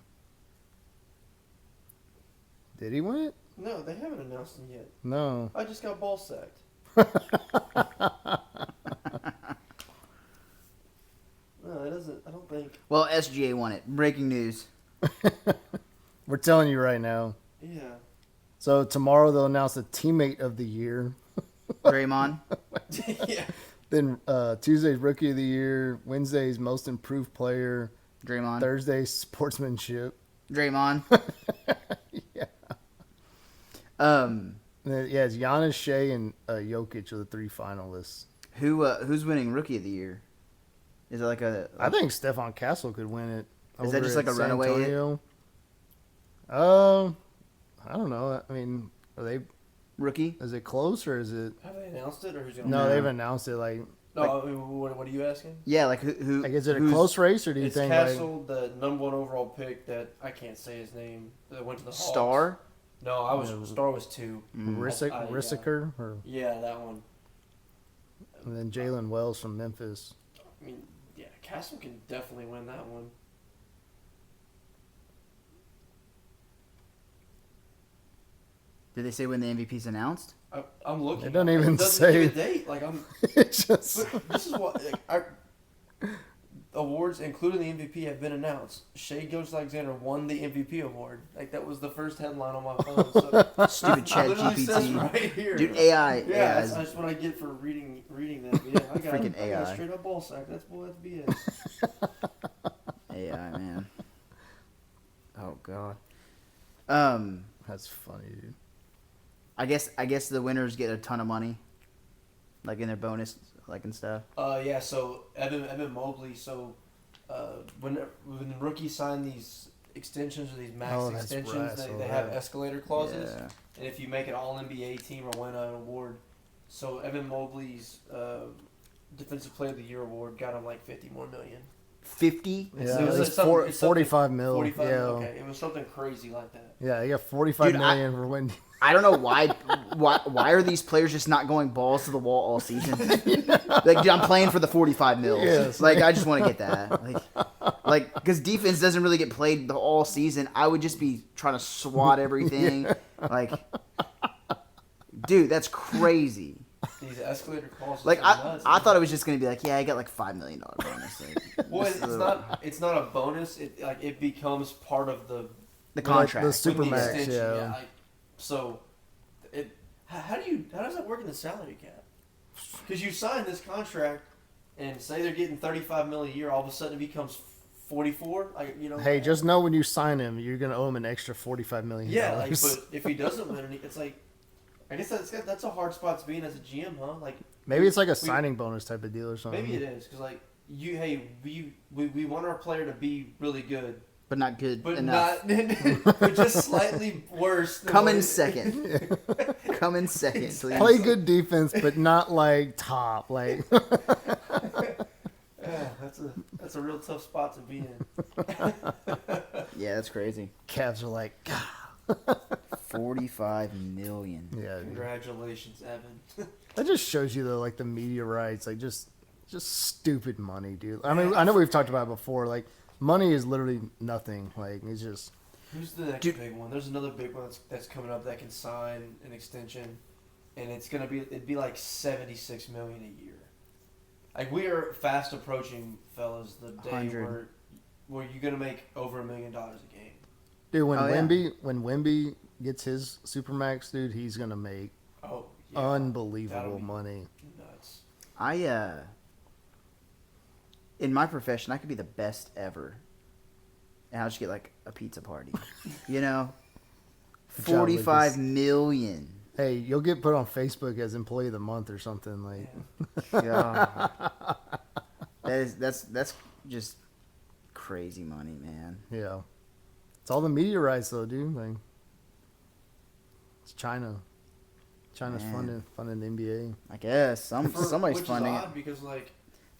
Did he win it? No, they haven't announced him yet. No. I just got ball sacked. No, it doesn't. I don't think. Well, SGA won it. Breaking news. We're telling you right now. Yeah. So tomorrow they'll announce the teammate of the year. Draymond. Yeah. Then Tuesday's rookie of the year. Wednesday's most improved player. Draymond. Thursday's sportsmanship. Draymond. Yeah. Yeah, it's Giannis, Shea, and Jokic are the 3 finalists. Who's winning rookie of the year? Is it like a? I think Stephon Castle could win it. Is that just like a runaway? I don't know. I mean, are they rookie? Is it close or is it? Have they announced it or who's gonna? No, they've announced it. Like, no. What are you asking? Yeah, like who? Like, is it a close race or do you think? It's Castle, the number 1 overall pick that I can't say his name. That went to the Hawks. Star. No, Star was 2. Rissiker or yeah, that one. And then Jalen Wells from Memphis. I mean, yeah, Castle can definitely win that one. Did they say when the MVP's announced? I'm looking. It doesn't even doesn't say. give a date. Like I'm. It's just. This is what awards, including the MVP, have been announced. Shea Gilgeous-Alexander won the MVP award. Like that was the first headline on my phone. So Stupid chat says GPT. right here. Dude, AI. Yeah, that's what I get for reading that. But yeah, I got Freaking I got AI. a straight up ball sack. That's BS. AI, man. Oh god. That's funny, dude. I guess the winners get a ton of money, like in their bonus, like and stuff. Yeah. So Evan Mobley. So when rookies sign these extensions or these max extensions, they have escalator clauses, Yeah. and if you make an All NBA team or win an award, so Evan Mobley's Defensive Player of the Year award got him like $50 more million. 50? Yeah, it was 45 mil. 45 yeah. mil. Okay, it was something crazy like that. Yeah, you got 45 million for winning. I don't know why are these players just not going balls to the wall all season? Like, dude, I'm playing for the 45 mils. Yes, like, I just want to get that. Like, because defense doesn't really get played the all season. I would just be trying to swat everything. Yeah. Like, dude, that's crazy. These escalator clauses. Like, nuts, I thought it was just gonna be like, yeah, I got like $5 million bonus. Like, well, it's not a bonus. It becomes part of the contract, the supermax. Yeah. So, how does that work in the salary cap? Because you sign this contract, and say they're getting $35 million a year, all of a sudden it becomes 44. Hey, just know when you sign him, you're gonna owe him an extra $45 million. Yeah, but if he doesn't win, it's like, I guess that's a hard spot to be in as a GM, huh? Like maybe it's like a signing bonus type of deal or something. Maybe it is because like we want our player to be really good. But not good but enough. But just slightly worse. Come in second. Come in second, exactly. please. Play good defense, but not like top. Like. Yeah, that's a real tough spot to be in. Yeah, that's crazy. Cavs are like, God. 45 million. Yeah. Congratulations, Evan. That just shows you though, like the media rights, like just stupid money, dude. I mean, I know we've talked about it before. Like, money is literally nothing. Like, it's just. Who's the next big one? There's another big one that's coming up that can sign an extension, and it'd be like $76 million a year. Like, we are fast approaching, fellas, the day 100. where you're gonna make over $1 million a game. Dude, when Wemby gets his supermax, dude, he's gonna make unbelievable money. Nuts. In my profession, I could be the best ever, and I'll just get like a pizza party. You know, 45 million. Hey, you'll get put on Facebook as employee of the month or something like. Yeah. That's just crazy money, man. Yeah, it's all the media rights though, dude. Like, it's China. China's funding the NBA. I guess somebody's funding which is it odd because like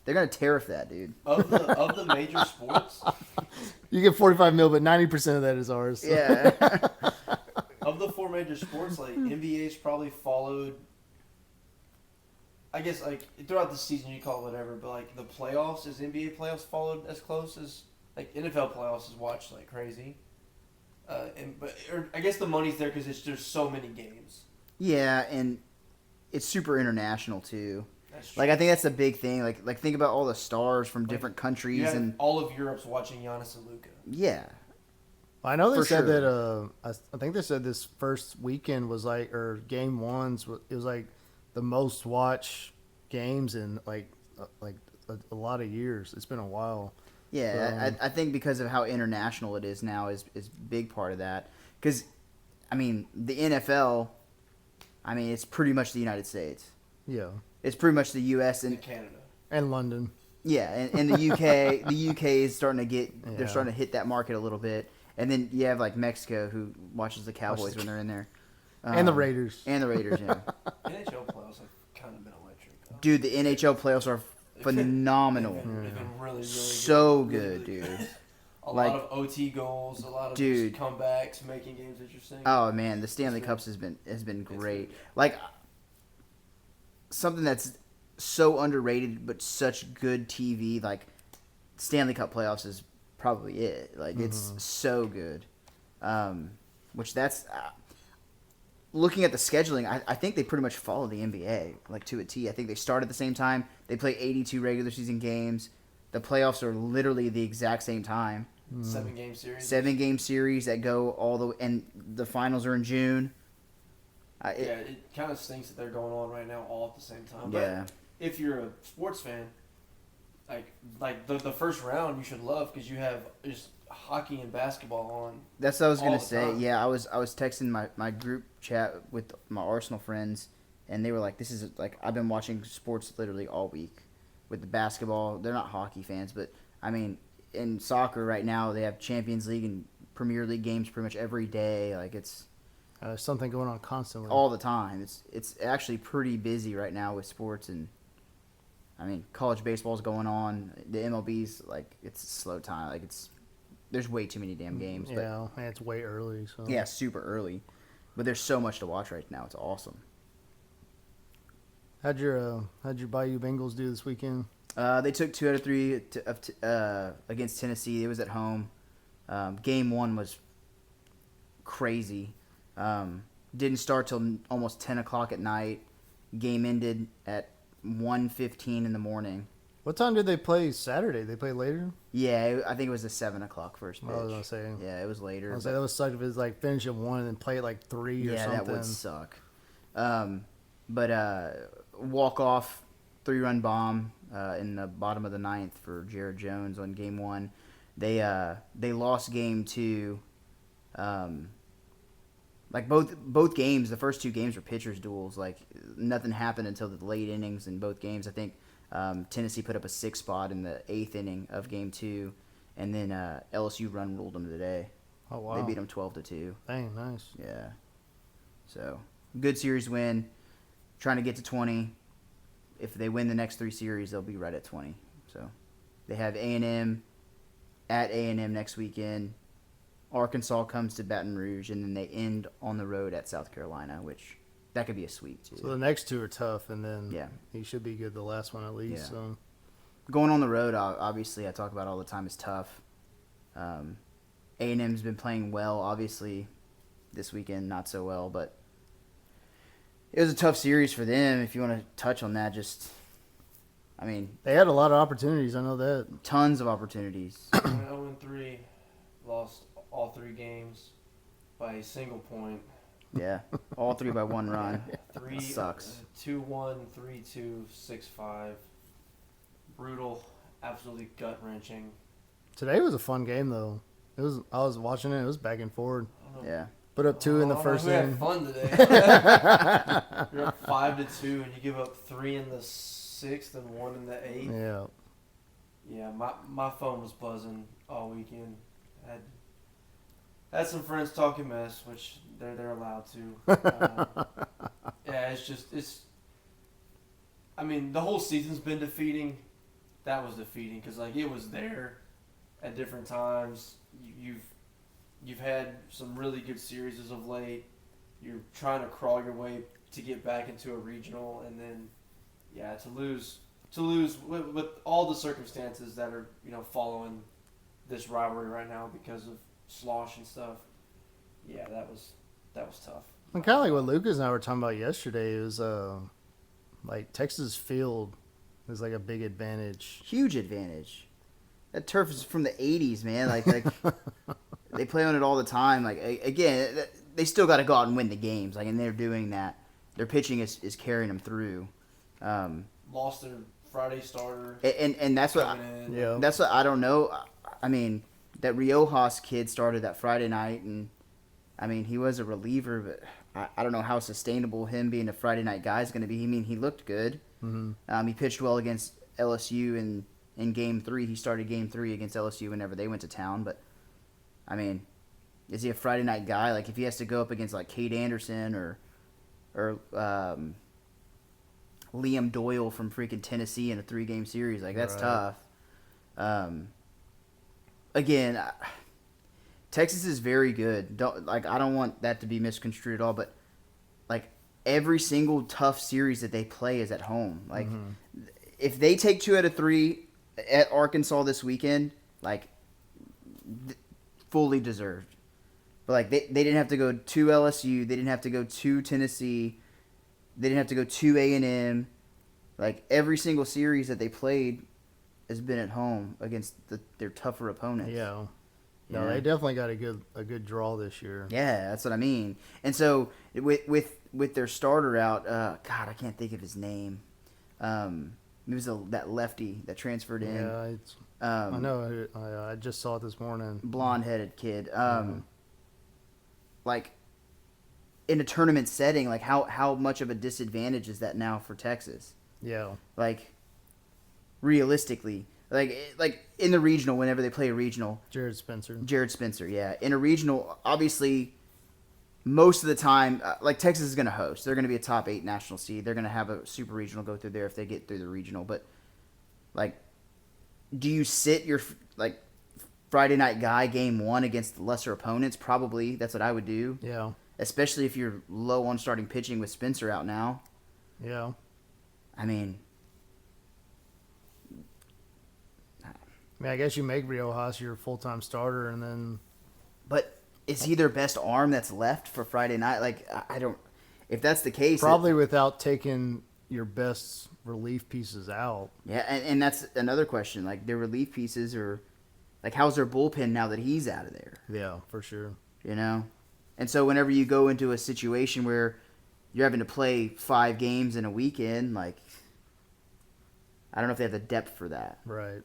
they're gonna tariff that, dude. Of the major sports, you get 45 mil, but 90% of that is ours. So. Yeah. Of the 4 major sports, like NBA's probably followed. I guess like throughout the season you call it whatever, but like the playoffs, is NBA playoffs followed as close as like NFL playoffs is watched like crazy. I guess the money's there because there's so many games. Yeah, and it's super international too. That's true. Like I think that's a big thing. Like think about all the stars from different countries and all of Europe's watching Giannis and Luka. Yeah. I know they said sure. that. I think they said this first weekend was like, or game ones. It was like the most watched games in like a lot of years. It's been a while. Yeah, I think because of how international it is now is a big part of that. Because, I mean, the NFL, I mean, it's pretty much the United States. Yeah. It's pretty much the U.S. and Canada. And London. Yeah, and the UK, the UK is starting to get, they're starting to hit that market a little bit. And then you have, like, Mexico, who watches the Cowboys when they're in there. And the Raiders. And the Raiders, yeah. NHL playoffs have kind of been electric, though. Dude, the NHL playoffs are phenomenal. They've been really, really so good. Really, dude. dude. A lot of OT goals, a lot of just comebacks, making games interesting. Oh man, the Stanley Cups has been great. Like something that's so underrated but such good TV. Like Stanley Cup playoffs is probably it. Like it's so good. Which that's looking at the scheduling. I think they pretty much follow the NBA like to a T. I think they start at the same time. They play 82 regular season games. The playoffs are literally the exact same time. 7-game series. 7-game series that go all the way, and the finals are in June. It kind of stinks that they're going on right now all at the same time. Yeah. But if you're a sports fan, like the first round you should love because you have just hockey and basketball on. That's what I was gonna say. Time. Yeah, I was texting my group chat with my Arsenal friends, and they were like, "This is like I've been watching sports literally all week with the basketball. They're not hockey fans, but I mean, in soccer right now they have Champions League and Premier League games pretty much every day. Like it's there's something going on constantly, all the time. It's actually pretty busy right now with sports, and I mean, college baseball's going on. The MLB's like it's slow time. Like there's way too many damn games. Yeah, and it's way early. So yeah, super early, but there's so much to watch right now. It's awesome. How'd your Bayou Bengals do this weekend? They took 2 out of 3 against Tennessee. It was at home. Game 1 was crazy. Didn't start till almost 10 o'clock at night. Game ended at 1:15 in the morning. What time did they play Saturday? They play later? Yeah, I think it was a 7 o'clock first pitch. I was gonna say. Yeah, it was later. I was like, that would suck if it was like finish at 1 and then play at like 3 or something. Yeah, that would suck. But walk off 3-run bomb in the bottom of the 9th for Jared Jones on game 1. They lost game 2. Like both games, the first 2 games were pitchers duels. Like nothing happened until the late innings in both games. I think Tennessee put up a 6 spot in the 8th inning of game 2, and then LSU ruled them today. Oh wow! They beat them 12-2. Dang, nice. Yeah. So good series win. Trying to get to 20. If they win the next 3 series, they'll be right at 20. So they have A&M at A&M next weekend. Arkansas comes to Baton Rouge, and then they end on the road at South Carolina, which that could be a sweep too. So the next 2 are tough, and then yeah, he should be good the last one at least. Yeah. So going on the road, obviously, I talk about all the time, is tough. A&M's been playing well, obviously. This weekend, not so well, but it was a tough series for them. If you want to touch on that, I mean, they had a lot of opportunities. I know that. Tons of opportunities. 0-3, lost all 3 games by a single point. Yeah, all 3 by 1 run. 3 sucks. 2-1, 3-2, 6-5. Brutal, absolutely gut wrenching. Today was a fun game though. I was watching it. It was back and forth. Yeah. Put up 2 in the first inning. Had fun today. You're up 5-2, and you give up 3 in the 6th and 1 in the 8th. Yeah. Yeah, my phone was buzzing all weekend. Had some friends talking mess, which they're allowed to. Yeah, it's. I mean, the whole season's been defeating. That was defeating because like it was there at different times. You've had some really good series as of late. You're trying to crawl your way to get back into a regional, and then to lose with all the circumstances that are following this rivalry right now because of slosh and stuff. Yeah, that was tough. And kind of like what Lucas and I were talking about yesterday is like Texas field is like a big advantage. Huge advantage. That turf is from the 80s, man. Like they play on it all the time. Like, again, they still got to go out and win the games. Like, and they're doing that. Their pitching is carrying them through. Lost their Friday starter. And that's what that's what I don't know. I mean, that Riojas kid started that Friday night, and I mean, he was a reliever, but I don't know how sustainable him being a Friday night guy is going to be. I mean, he looked good. Mm-hmm. He pitched well against LSU in Game 3. He started Game 3 against LSU whenever they went to town. But, I mean, is he a Friday night guy? Like, if he has to go up against, like, Cade Anderson or Liam Doyle from freaking Tennessee in a 3-game series, like, that's tough. Again, Texas is very good. I don't want that to be misconstrued at all, but like every single tough series that they play is at home. Like if they take 2 out of 3 at Arkansas this weekend, like fully deserved. But like they didn't have to go to LSU, they didn't have to go to Tennessee, they didn't have to go to A&M. Like every single series that they played has been at home against their tougher opponents. Yeah. No, they definitely got a good draw this year. Yeah, that's what I mean. And so with their starter out, God, I can't think of his name. It was that lefty that transferred in. Yeah, I know. I just saw it this morning. Blonde-headed kid. Like in a tournament setting, like how much of a disadvantage is that now for Texas? Yeah. Like realistically. Like in the regional, whenever they play a regional. Jared Spencer, yeah. In a regional, obviously, most of the time, like Texas is going to host. They're going to be a top 8 national seed. They're going to have a super regional go through there if they get through the regional. But, like, do you sit your, like, Friday night guy game 1 against lesser opponents? Probably. That's what I would do. Yeah. Especially if you're low on starting pitching with Spencer out now. Yeah. I mean, I guess you make Riojas your full-time starter, and then. But is he their best arm that's left for Friday night? Like, I don't. If that's the case, Probably without taking your best relief pieces out. Yeah, and that's another question. Like, their relief pieces are. Like, how's their bullpen now that he's out of there? Yeah, for sure. You know? And so whenever you go into a situation where you're having to play 5 games in a weekend, like, I don't know if they have the depth for that. Right.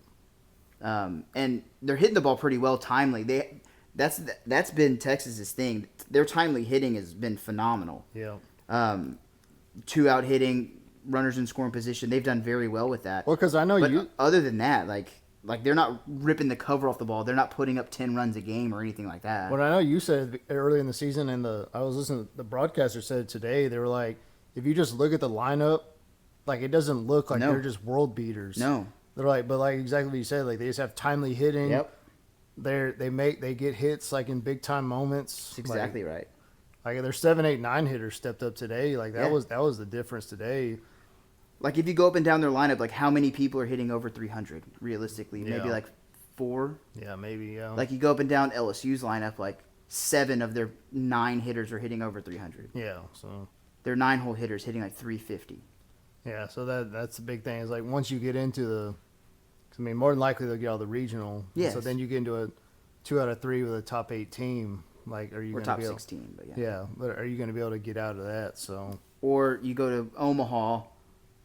And they're hitting the ball pretty well timely. That's been Texas's thing. Their timely hitting has been phenomenal. Yeah. 2-out hitting, runners in scoring position. They've done very well with that. Well, because I know but other than that, like they're not ripping the cover off the ball. They're not putting up 10 runs a game or anything like that. What I know you said early in the season, and I was listening. The broadcaster said today they were like, if you just look at the lineup, like it doesn't look like they're just world beaters. No. They're like, but like exactly what you said, like they just have timely hitting. Yep. They get hits like in big time moments. That's exactly right. Like their 7, 8, 9 hitters stepped up today. Like that was the difference today. Like if you go up and down their lineup, like how many people are hitting over 300 realistically? Maybe like 4. Yeah, maybe. Yeah. Like you go up and down LSU's lineup, like 7 of their 9 hitters are hitting over 300. Yeah. So their 9-hole hitters hitting like 350. Yeah, so that's the big thing. Is like once you get into the, I mean, more than likely they'll get all the regional. Yes. So then you get into a 2 out of 3 with a top 8 team. Like, are you going to top be able, 16? But yeah, but are you going to be able to get out of that? So. Or you go to Omaha,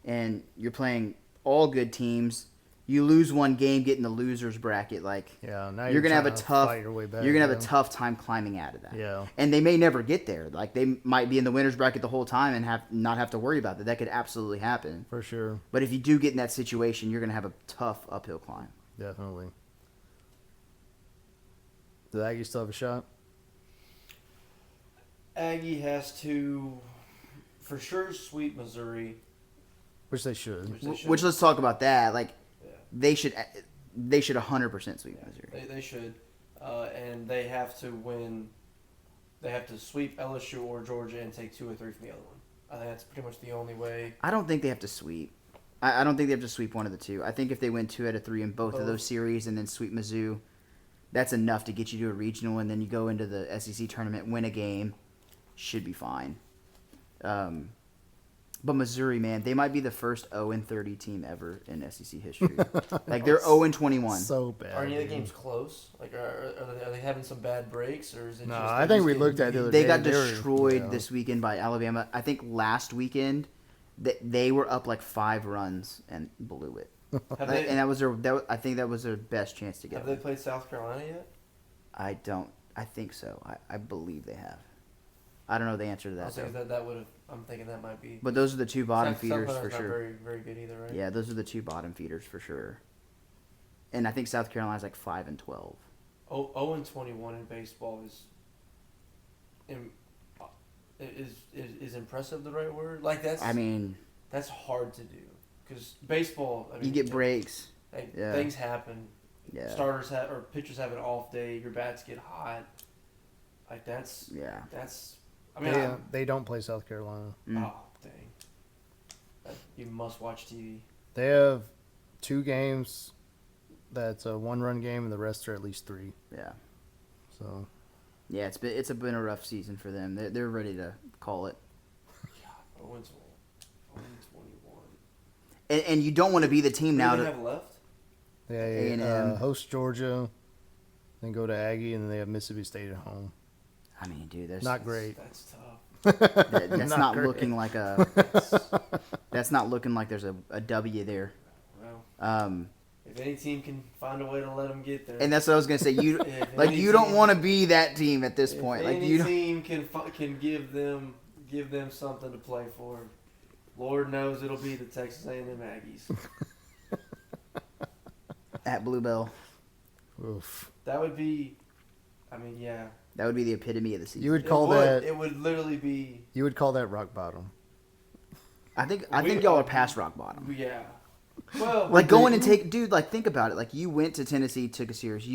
and you're playing all good teams. You lose one game, get in the losers bracket. Like, yeah, now you're gonna have a tough. Fight your way back, you're gonna have a tough time climbing out of that. Yeah. And they may never get there. Like they might be in the winners bracket the whole time and not have to worry about that. That could absolutely happen. For sure. But if you do get in that situation, you're gonna have a tough uphill climb. Definitely. Does Aggie still have a shot? Aggie has to, for sure, sweep Missouri. Which they should. Which let's talk about that. Like, they should 100% sweep Missouri. They should, and they have to win. They have to sweep LSU or Georgia and take 2 or 3 from the other one. I think that's pretty much the only way. I don't think they have to sweep. I don't think they have to sweep one of the two. I think if they win 2 out of 3 in both of those series and then sweep Mizzou, that's enough to get you to a regional, and then you go into the SEC tournament, win a game, should be fine. But Missouri, man, they might be the first 0-30 team ever in SEC history. Like, they're 0-21. So bad. Are any of the games close? Like, are they having some bad breaks, or is it? No, just, I think we looked at the other They day. got destroyed this weekend by Alabama. I think last weekend they were up like 5 runs and blew it. And that was I think that was their best chance to get. Have they played South Carolina yet? I think so. I believe they have. I don't know the answer to that. I'm thinking that might be. But those are the 2 bottom feeders South for Carolina's sure. not very, very good either, right? Yeah, those are the 2 bottom feeders for sure. And I think South Carolina's like 5-12. 0-21 in baseball is impressive the right word? Like that's hard to do because baseball. You get breaks. Things happen. Yeah. Pitchers have an off day. Your bats get hot. Like that's. Yeah. That's. I mean, they don't play South Carolina. Oh dang! You must watch TV. They have 2 games. That's a 1-run game, and the rest are at least 3. Yeah. So. Yeah, it's been a rough season for them. They're ready to call it. Yeah, 0-21. And you don't want to be the team now. What do they have left? They host Georgia, then go to Aggie, and then they have Mississippi State at home. I mean, dude, that's not great. That's tough. That's not looking like that's not looking like there's a W there. Well, if any team can find a way to let them get there, and that's what I was gonna say. You don't want to be that team at this point. Like any team can give them something to play for. Lord knows it'll be the Texas A&M Aggies at Bluebell. Oof. That would be. I mean, yeah. That would be the epitome of the season. You would call that. It would literally be. You would call that rock bottom. I think y'all are past rock bottom. Yeah. Well, like going and think about it. Like you went to Tennessee, took a series.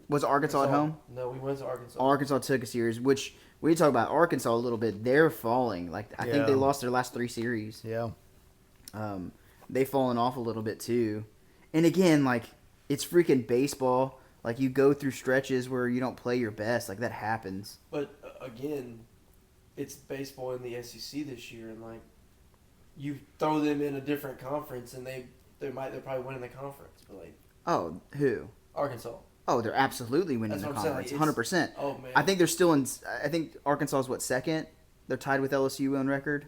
Was Arkansas at home? No, we went to Arkansas. Arkansas took a series, which we talk about Arkansas a little bit. They're falling. Like I think they lost their last 3 series. Yeah. They've fallen off a little bit too. And again, like it's freaking baseball. Like you go through stretches where you don't play your best. Like that happens. But again, it's baseball in the SEC this year, and like you throw them in a different conference, and they're probably winning the conference. But like, oh, who? Arkansas. Oh, they're absolutely winning the conference, 100%. Oh man, I think they're still in. I think Arkansas is second. They're tied with LSU on record.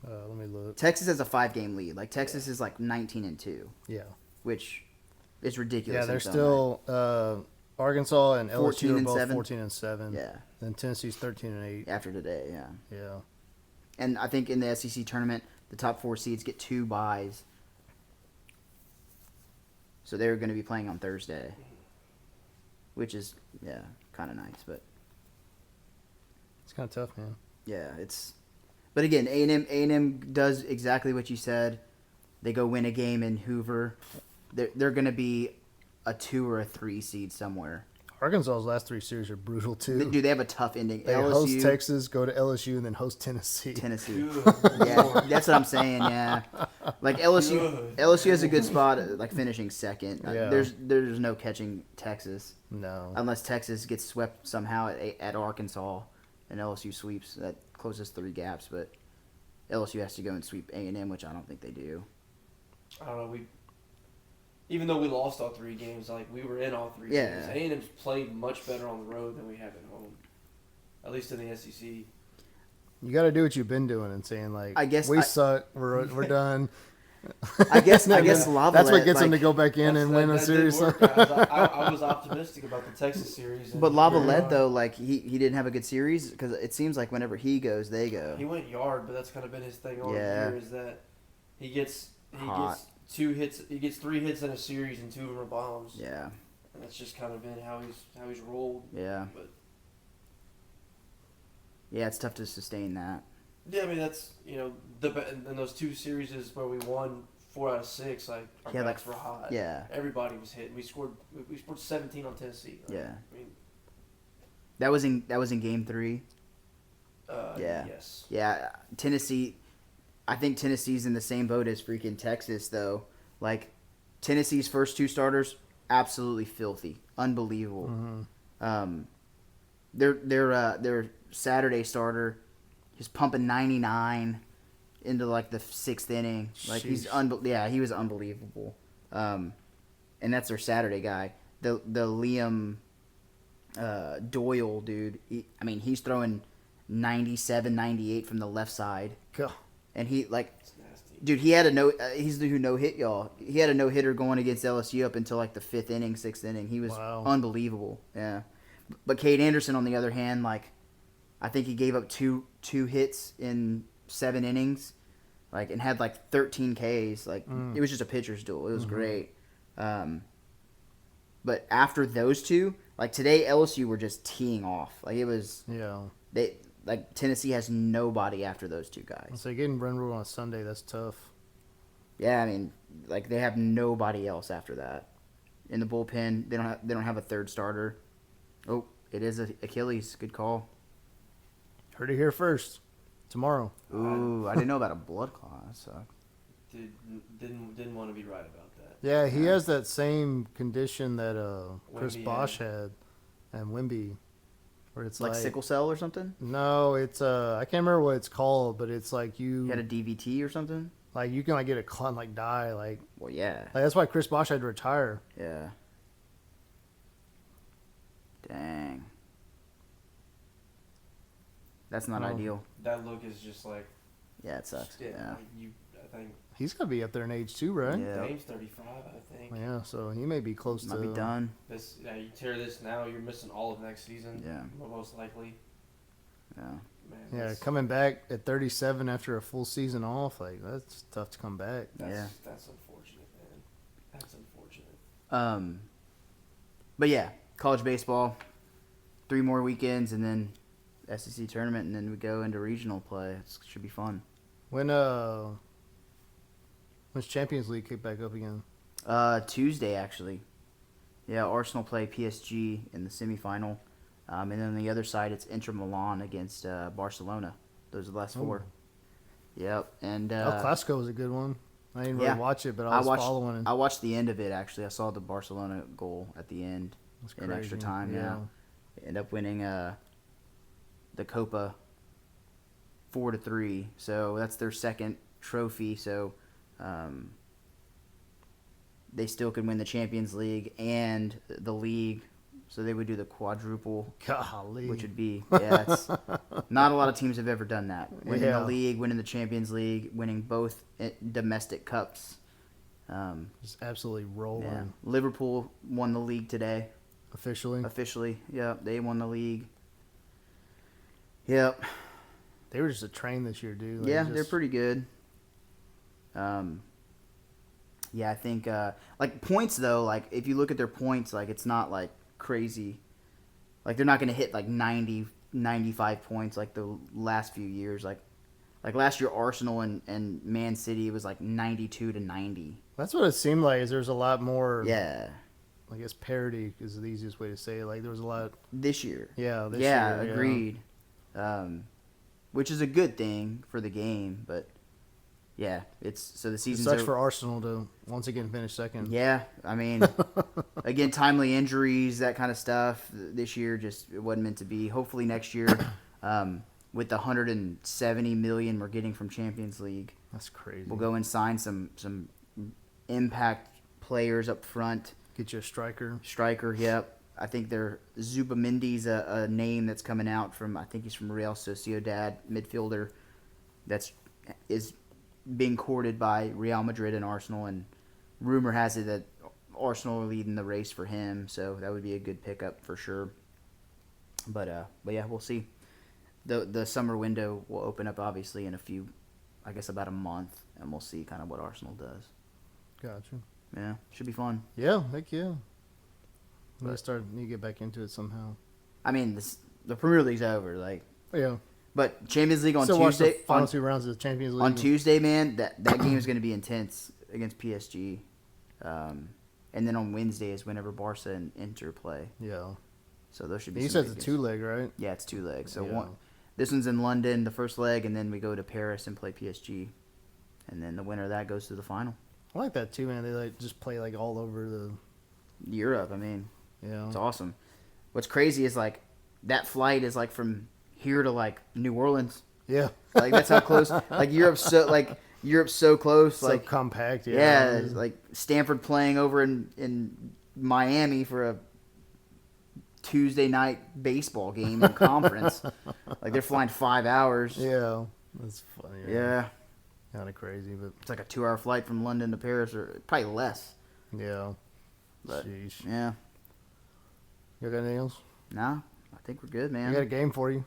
Let me look. Texas has a 5-game lead. Like Texas is like 19-2. Yeah. Which is ridiculous. Yeah, they're still Arkansas and LSU are both 14-7. 14-7. Yeah. Then Tennessee's 13-8. After today, yeah. Yeah. And I think in the SEC tournament, the top 4 seeds get 2 byes. So they're going to be playing on Thursday, which is kind of nice, but it's kind of tough, man. Yeah, it's. But again, A&M does exactly what you said. They go win a game in Hoover. They're going to be a 2 or a 3 seed somewhere. Arkansas's last 3 series are brutal too. Dude, they have a tough ending. They LSU, host Texas, go to LSU, and then host Tennessee. Yeah, that's what I'm saying. Yeah, like LSU has a good spot, like finishing second. Yeah. There's no catching Texas. No, unless Texas gets swept somehow at Arkansas, and LSU sweeps. That closes 3 gaps, but LSU has to go and sweep A&M, which I don't think they do. I don't know. Even though we lost all 3 games, like we were in all 3 games. A&M's played much better on the road than we have at home, at least in the SEC. You got to do what you've been doing and saying like, I guess we suck. We're done. I guess Lavalette, that's what gets them to go back in and win a series. I was optimistic about the Texas series. But Lavalette though, like he didn't have a good series because it seems like whenever he goes, they go. He went yard, but that's kind of been his thing all year. Is that he gets 2 hits. He gets 3 hits in a series, and 2 of them are bombs. Yeah, and that's just kind of been how he's rolled. Yeah, but yeah, it's tough to sustain that. Yeah, I mean that's in those 2 series where we won 4 out of 6. Like our backs were hot. Yeah, everybody was hitting. We scored 17 on Tennessee. Like, yeah, I mean that was in Game 3. Yeah. Yes. Yeah, Tennessee. I think Tennessee's in the same boat as freaking Texas, though. Like, Tennessee's first 2 starters, absolutely filthy, unbelievable. Mm-hmm. Their Saturday starter, he's pumping 99 into like the 6th inning. Like he was unbelievable. And that's their Saturday guy. The Liam Doyle dude. He's throwing 97, 98 from the left side. God. And he dude, he had a no. He's the who no hit y'all. He had a no hitter going against LSU up until like the 5th inning, 6th inning. He was unbelievable. Yeah. But Cade Anderson, on the other hand, I think he gave up two hits in 7 innings, and had 13 Ks. It was just a pitcher's duel. It was great. But after those two, today, LSU were just teeing off. It was Tennessee has nobody after those two guys. So getting run rule on a Sunday, that's tough. Yeah, they have nobody else after that. In the bullpen, they don't have a third starter. Oh, it is Achilles. Good call. Heard it here first. Tomorrow. Ooh, I didn't know about a blood clot. That sucked. Didn't want to be right about that. Yeah, he has that same condition that Chris Wemby Bosch had and Wemby, where it's like sickle cell or something. No, it's I can't remember what it's called, but it's you had a DVT or something. You can get a clot and die. Well, yeah. That's why Chris Bosch had to retire. Yeah. Dang. That's not ideal. That look is just yeah, it sucks. Yeah. I think he's gonna be up there in age too, right? Yeah. Dame's 35, I think. Yeah, so he may be close Might be done. You tear this now, you're missing all of next season. Yeah. Most likely. Yeah. Man, coming back at 37 after a full season off, that's tough to come back. That's unfortunate, man. That's unfortunate. But yeah, college baseball, 3 more weekends, and then SEC tournament, and then we go into regional play. It should be fun. When's Champions League kick back up again? Tuesday, actually. Yeah, Arsenal play PSG in the semifinal. And then on the other side, it's Inter Milan against Barcelona. Those are the last 4. Yep. And El Clasico was a good one. I didn't really watch it, but I was following it. I watched the end of it, actually. I saw the Barcelona goal at the end in extra time. Yeah. End up winning the Copa 4-3. So that's their second trophy. So they still could win the Champions League and the league. So they would do the quadruple, Golly. which would be, it's not a lot of teams have ever done that. Winning the league, winning the Champions League, winning both domestic cups. Just absolutely rolling. Yeah. Liverpool won the league today. Officially, yeah, they won the league. Yep. They were just a train this year, dude. They're pretty good. Yeah, I think points though. If you look at their points, it's not crazy. They're not going to hit 90, 95 points the last few years. Like last year, Arsenal and Man City was 92-90. That's what it seemed like. Is there's a lot more. Yeah. I guess parity is the easiest way to say it. There was a lot this year. Yeah. This year. Yeah, agreed. Which is a good thing for the game, but yeah, the season sucks for Arsenal to once again finish second. Yeah, again, timely injuries, that kind of stuff. This year, it wasn't meant to be. Hopefully next year, with the $170 million we're getting from Champions League, that's crazy. We'll go and sign some impact players up front. Get you a striker. Striker, yep. I think Zubamendi's a name that's coming out from. I think he's from Real Sociedad, midfielder. Is being courted by Real Madrid and Arsenal, and rumor has it that Arsenal are leading the race for him, so that would be a good pickup for sure. But yeah, we'll see. The summer window will open up obviously in about a month, and we'll see kind of what Arsenal does. Gotcha. Yeah, should be fun. Yeah, heck yeah. Need to get back into it somehow. The Premier League's over, yeah. But Champions League on Still Tuesday. Watch the final 2 rounds of the Champions League On Tuesday, man, that game is going to be intense against PSG. And then on Wednesday is whenever Barca and Inter play. Yeah. So those should be. You said it's a 2-leg, right? Yeah, it's 2 legs. So this one's in London, the first leg, and then we go to Paris and play PSG, and then the winner of that goes to the final. I like that too, man. They just play all over Europe. I mean, Yeah. it's awesome. What's crazy is like that flight is like from here to like New Orleans. Yeah. Like that's how close. Like Europe's so close. So like compact. yeah, like Stanford playing over in Miami for a Tuesday night baseball game in conference. Like they're flying 5 hours. Yeah. That's funny. Yeah. Kind of crazy, but It's like a 2-hour flight from London to Paris, or probably less. yeah. But, Sheesh. yeah. You got anything else? Nah, I think we're good, man. I got a game for you.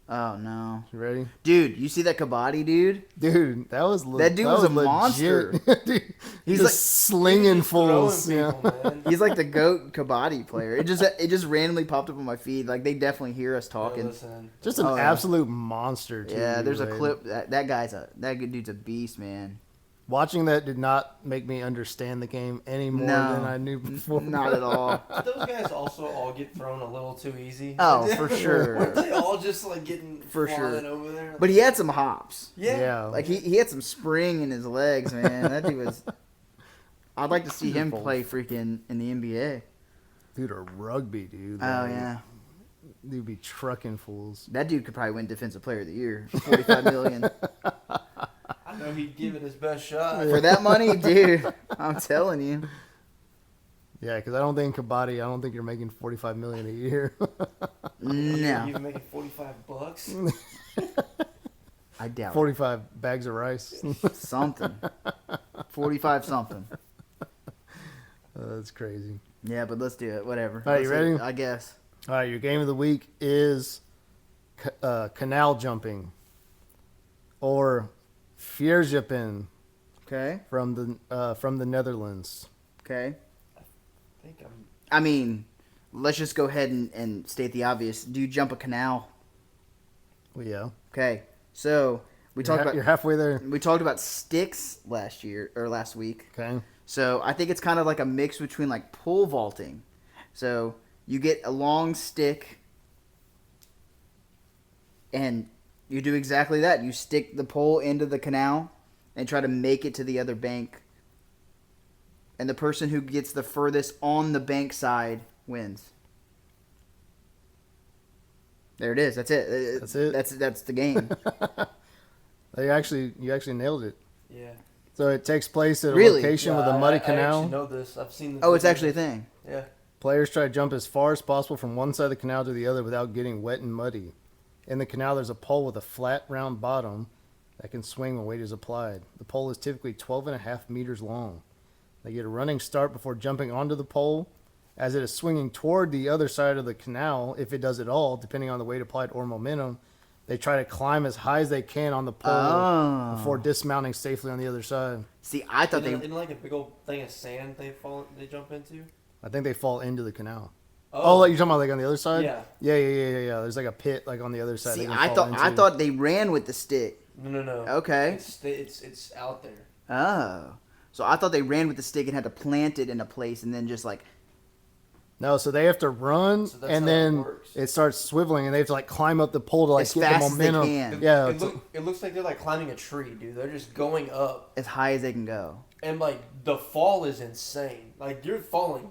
Oh no, You ready? dude! You see that Kabaddi dude? Dude, that was That dude was a monster. Dude, He's just like slinging fools. Throwing people, man. He's like the GOAT Kabaddi player. It just randomly popped up on my feed. Like they definitely hear us talking. Listen. Just an Oh, yeah. absolute monster. Too, Yeah, there's a like, clip that good dude's a beast, man. Watching that did not make me understand the game any more No, than I knew before. Not at all. But those guys also all get thrown a little too easy. Oh, for sure. Weren't they all just like getting For sure. flying over there? But he had some hops. yeah. Like he had some spring in his legs, man. That dude was. I'd like to see him play freaking in the NBA. Dude, or rugby, dude. Oh Like, yeah, Dude be trucking fools. that dude could probably win Defensive Player of the Year. $45 million I know he'd give it his best shot. for that money, dude. I'm telling you. Yeah, because I don't think you're making $45 million a year. No, You're making $45. I doubt 45 bags of rice. it. Something. 45 something. That's crazy. Yeah, but let's do it. Whatever. All right, you Let's do it, ready? I guess. All right, your game of the week is canal jumping or vierjuppen Okay. from the Netherlands. Okay. I think I'm. I mean, let's just go ahead and state the obvious. Do you jump a canal? Well, yeah. Okay. So we talked about You're halfway there. we talked about sticks last week. Okay. So I think it's kind of like a mix between like pole vaulting. So you get a long stick and you do exactly that. You stick the pole into the canal and try to make it to the other bank. And the person who gets the furthest on the bank side wins. There it is. That's it. That's it? That's the game. You actually nailed it. Yeah. So it takes place at a Really? location with Yeah, a muddy I canal. actually know this. I've seen this. Oh, it's actually a thing. Yeah. Players try to jump as far as possible from one side of the canal to the other without getting wet and muddy. In the canal, there's a pole with a flat, round bottom that can swing when weight is applied. The pole is typically 12.5 meters long. They get a running start before jumping onto the pole. As it is swinging toward the other side of the canal, if it does at all, depending on the weight applied or momentum, they try to climb as high as they can on the pole before dismounting safely on the other side. See, I thought Isn't like a big old thing of sand they jump into? I think they fall into the canal. Oh, like you're talking about like on the other side? Yeah. Yeah. There's like a pit like on the other side. See, they can I fall thought into. they ran with the stick. No. Okay. It's out there. Oh. So I thought they ran with the stick and had to plant it in a place and then just like. No, so they have to run So that's and how then it works. it starts swiveling and they have to like climb up the pole to like As get fast the as they momentum. can. Yeah, It looks like they're like climbing a tree, dude. They're just going up, As high as they can go. and like the fall is insane. Like you're falling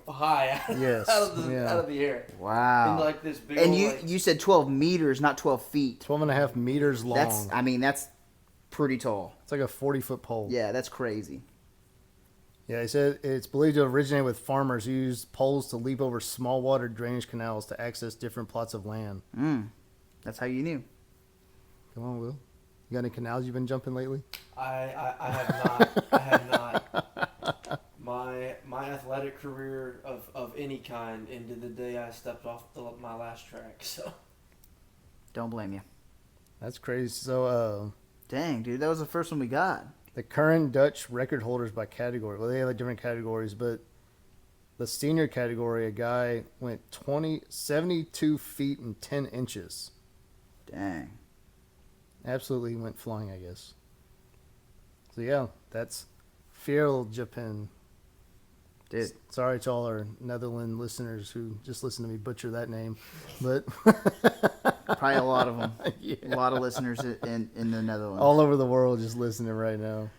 high Yes, out of yeah. the air. Wow. In like this big. And old, you said 12 meters, not 12 feet. 12.5 meters long. That's pretty tall. It's like a 40-foot pole. Yeah, that's crazy. Yeah, he said it's believed to originate with farmers who used poles to leap over small water drainage canals to access different plots of land. That's how you knew. Come on, Will. You got any canals you've been jumping lately? I have not. I have not. My athletic career of any kind ended the day I stepped off my last track. So. Don't blame you. That's crazy. So, Dang, dude, that was the first one we got. the current Dutch record holders by category. Well, they have like different categories, but the senior category, a guy went 72 feet and 10 inches. Dang. Absolutely went flying, I guess. So yeah, that's Vierjapan. Dude. Sorry to all our Netherlands listeners who just listen to me butcher that name, but Probably a lot of them. yeah. A lot of listeners in the Netherlands. All over the world just listening right now.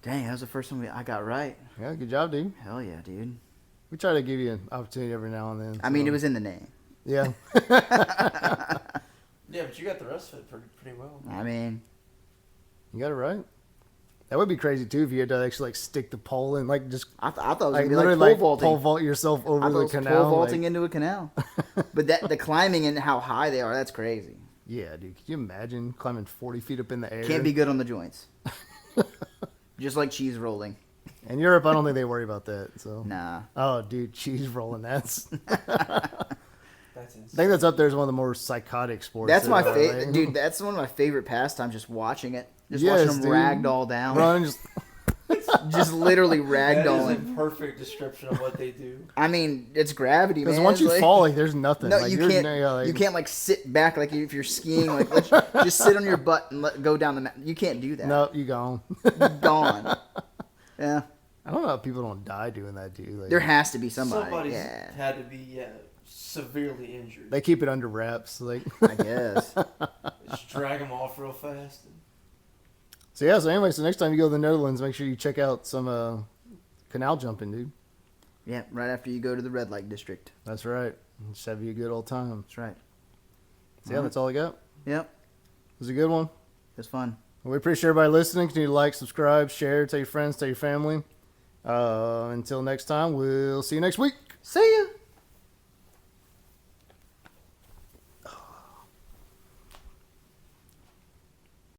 Dang, that was the first one I got right. Yeah, good job, dude. Hell yeah, dude. We try to give you an opportunity every now and then. So. I mean, it was in the name. Yeah. Yeah, but you got the rest of it pretty well. I mean, you got it right. That would be crazy too if you had to actually like stick the pole in, like just. I thought it was like, gonna be literally like pole vaulting. Pole vault yourself over I thought the it was canal. pole vaulting into a canal. But the climbing and how high they are—that's crazy. Yeah, dude. Can you imagine climbing 40 feet up in the air? Can't be good on the joints. Just like cheese rolling. In Europe, I don't think they worry about that. So. Nah. Oh, dude, cheese rolling. That's. That's insane. I think that's up there as one of the more psychotic sports. That's my favorite, favorite, dude. That's one of my favorite pastimes. Just watching it, just Yes, watching them dude. ragdoll down, Run, just just literally That is ragdolling. a perfect description of what they do. I mean, it's gravity, man. because once you It's like- fall, like there's nothing. no, like, you you're- can't. yeah, like- You can't like sit back like if you're skiing. Like just sit on your butt and go down the mountain. You can't do that. No, you gone. Gone. Yeah, I don't know how people don't die doing that, dude. Like, there has to be somebody. Somebody's Yeah, had to be severely injured. they keep it under wraps. Like, I guess. Just drag them off real fast. so yeah. So anyway, so next time you go to the Netherlands, make sure you check out some canal jumping, dude. Yeah, right after you go to the red light district. That's right. Just have you a good old time. That's right. So yeah, that's all I got. It Yep, was a good one. it's fun. We appreciate everybody listening. Continue to like, subscribe, share, tell your friends, tell your family. Until next time, we'll see you next week. See ya.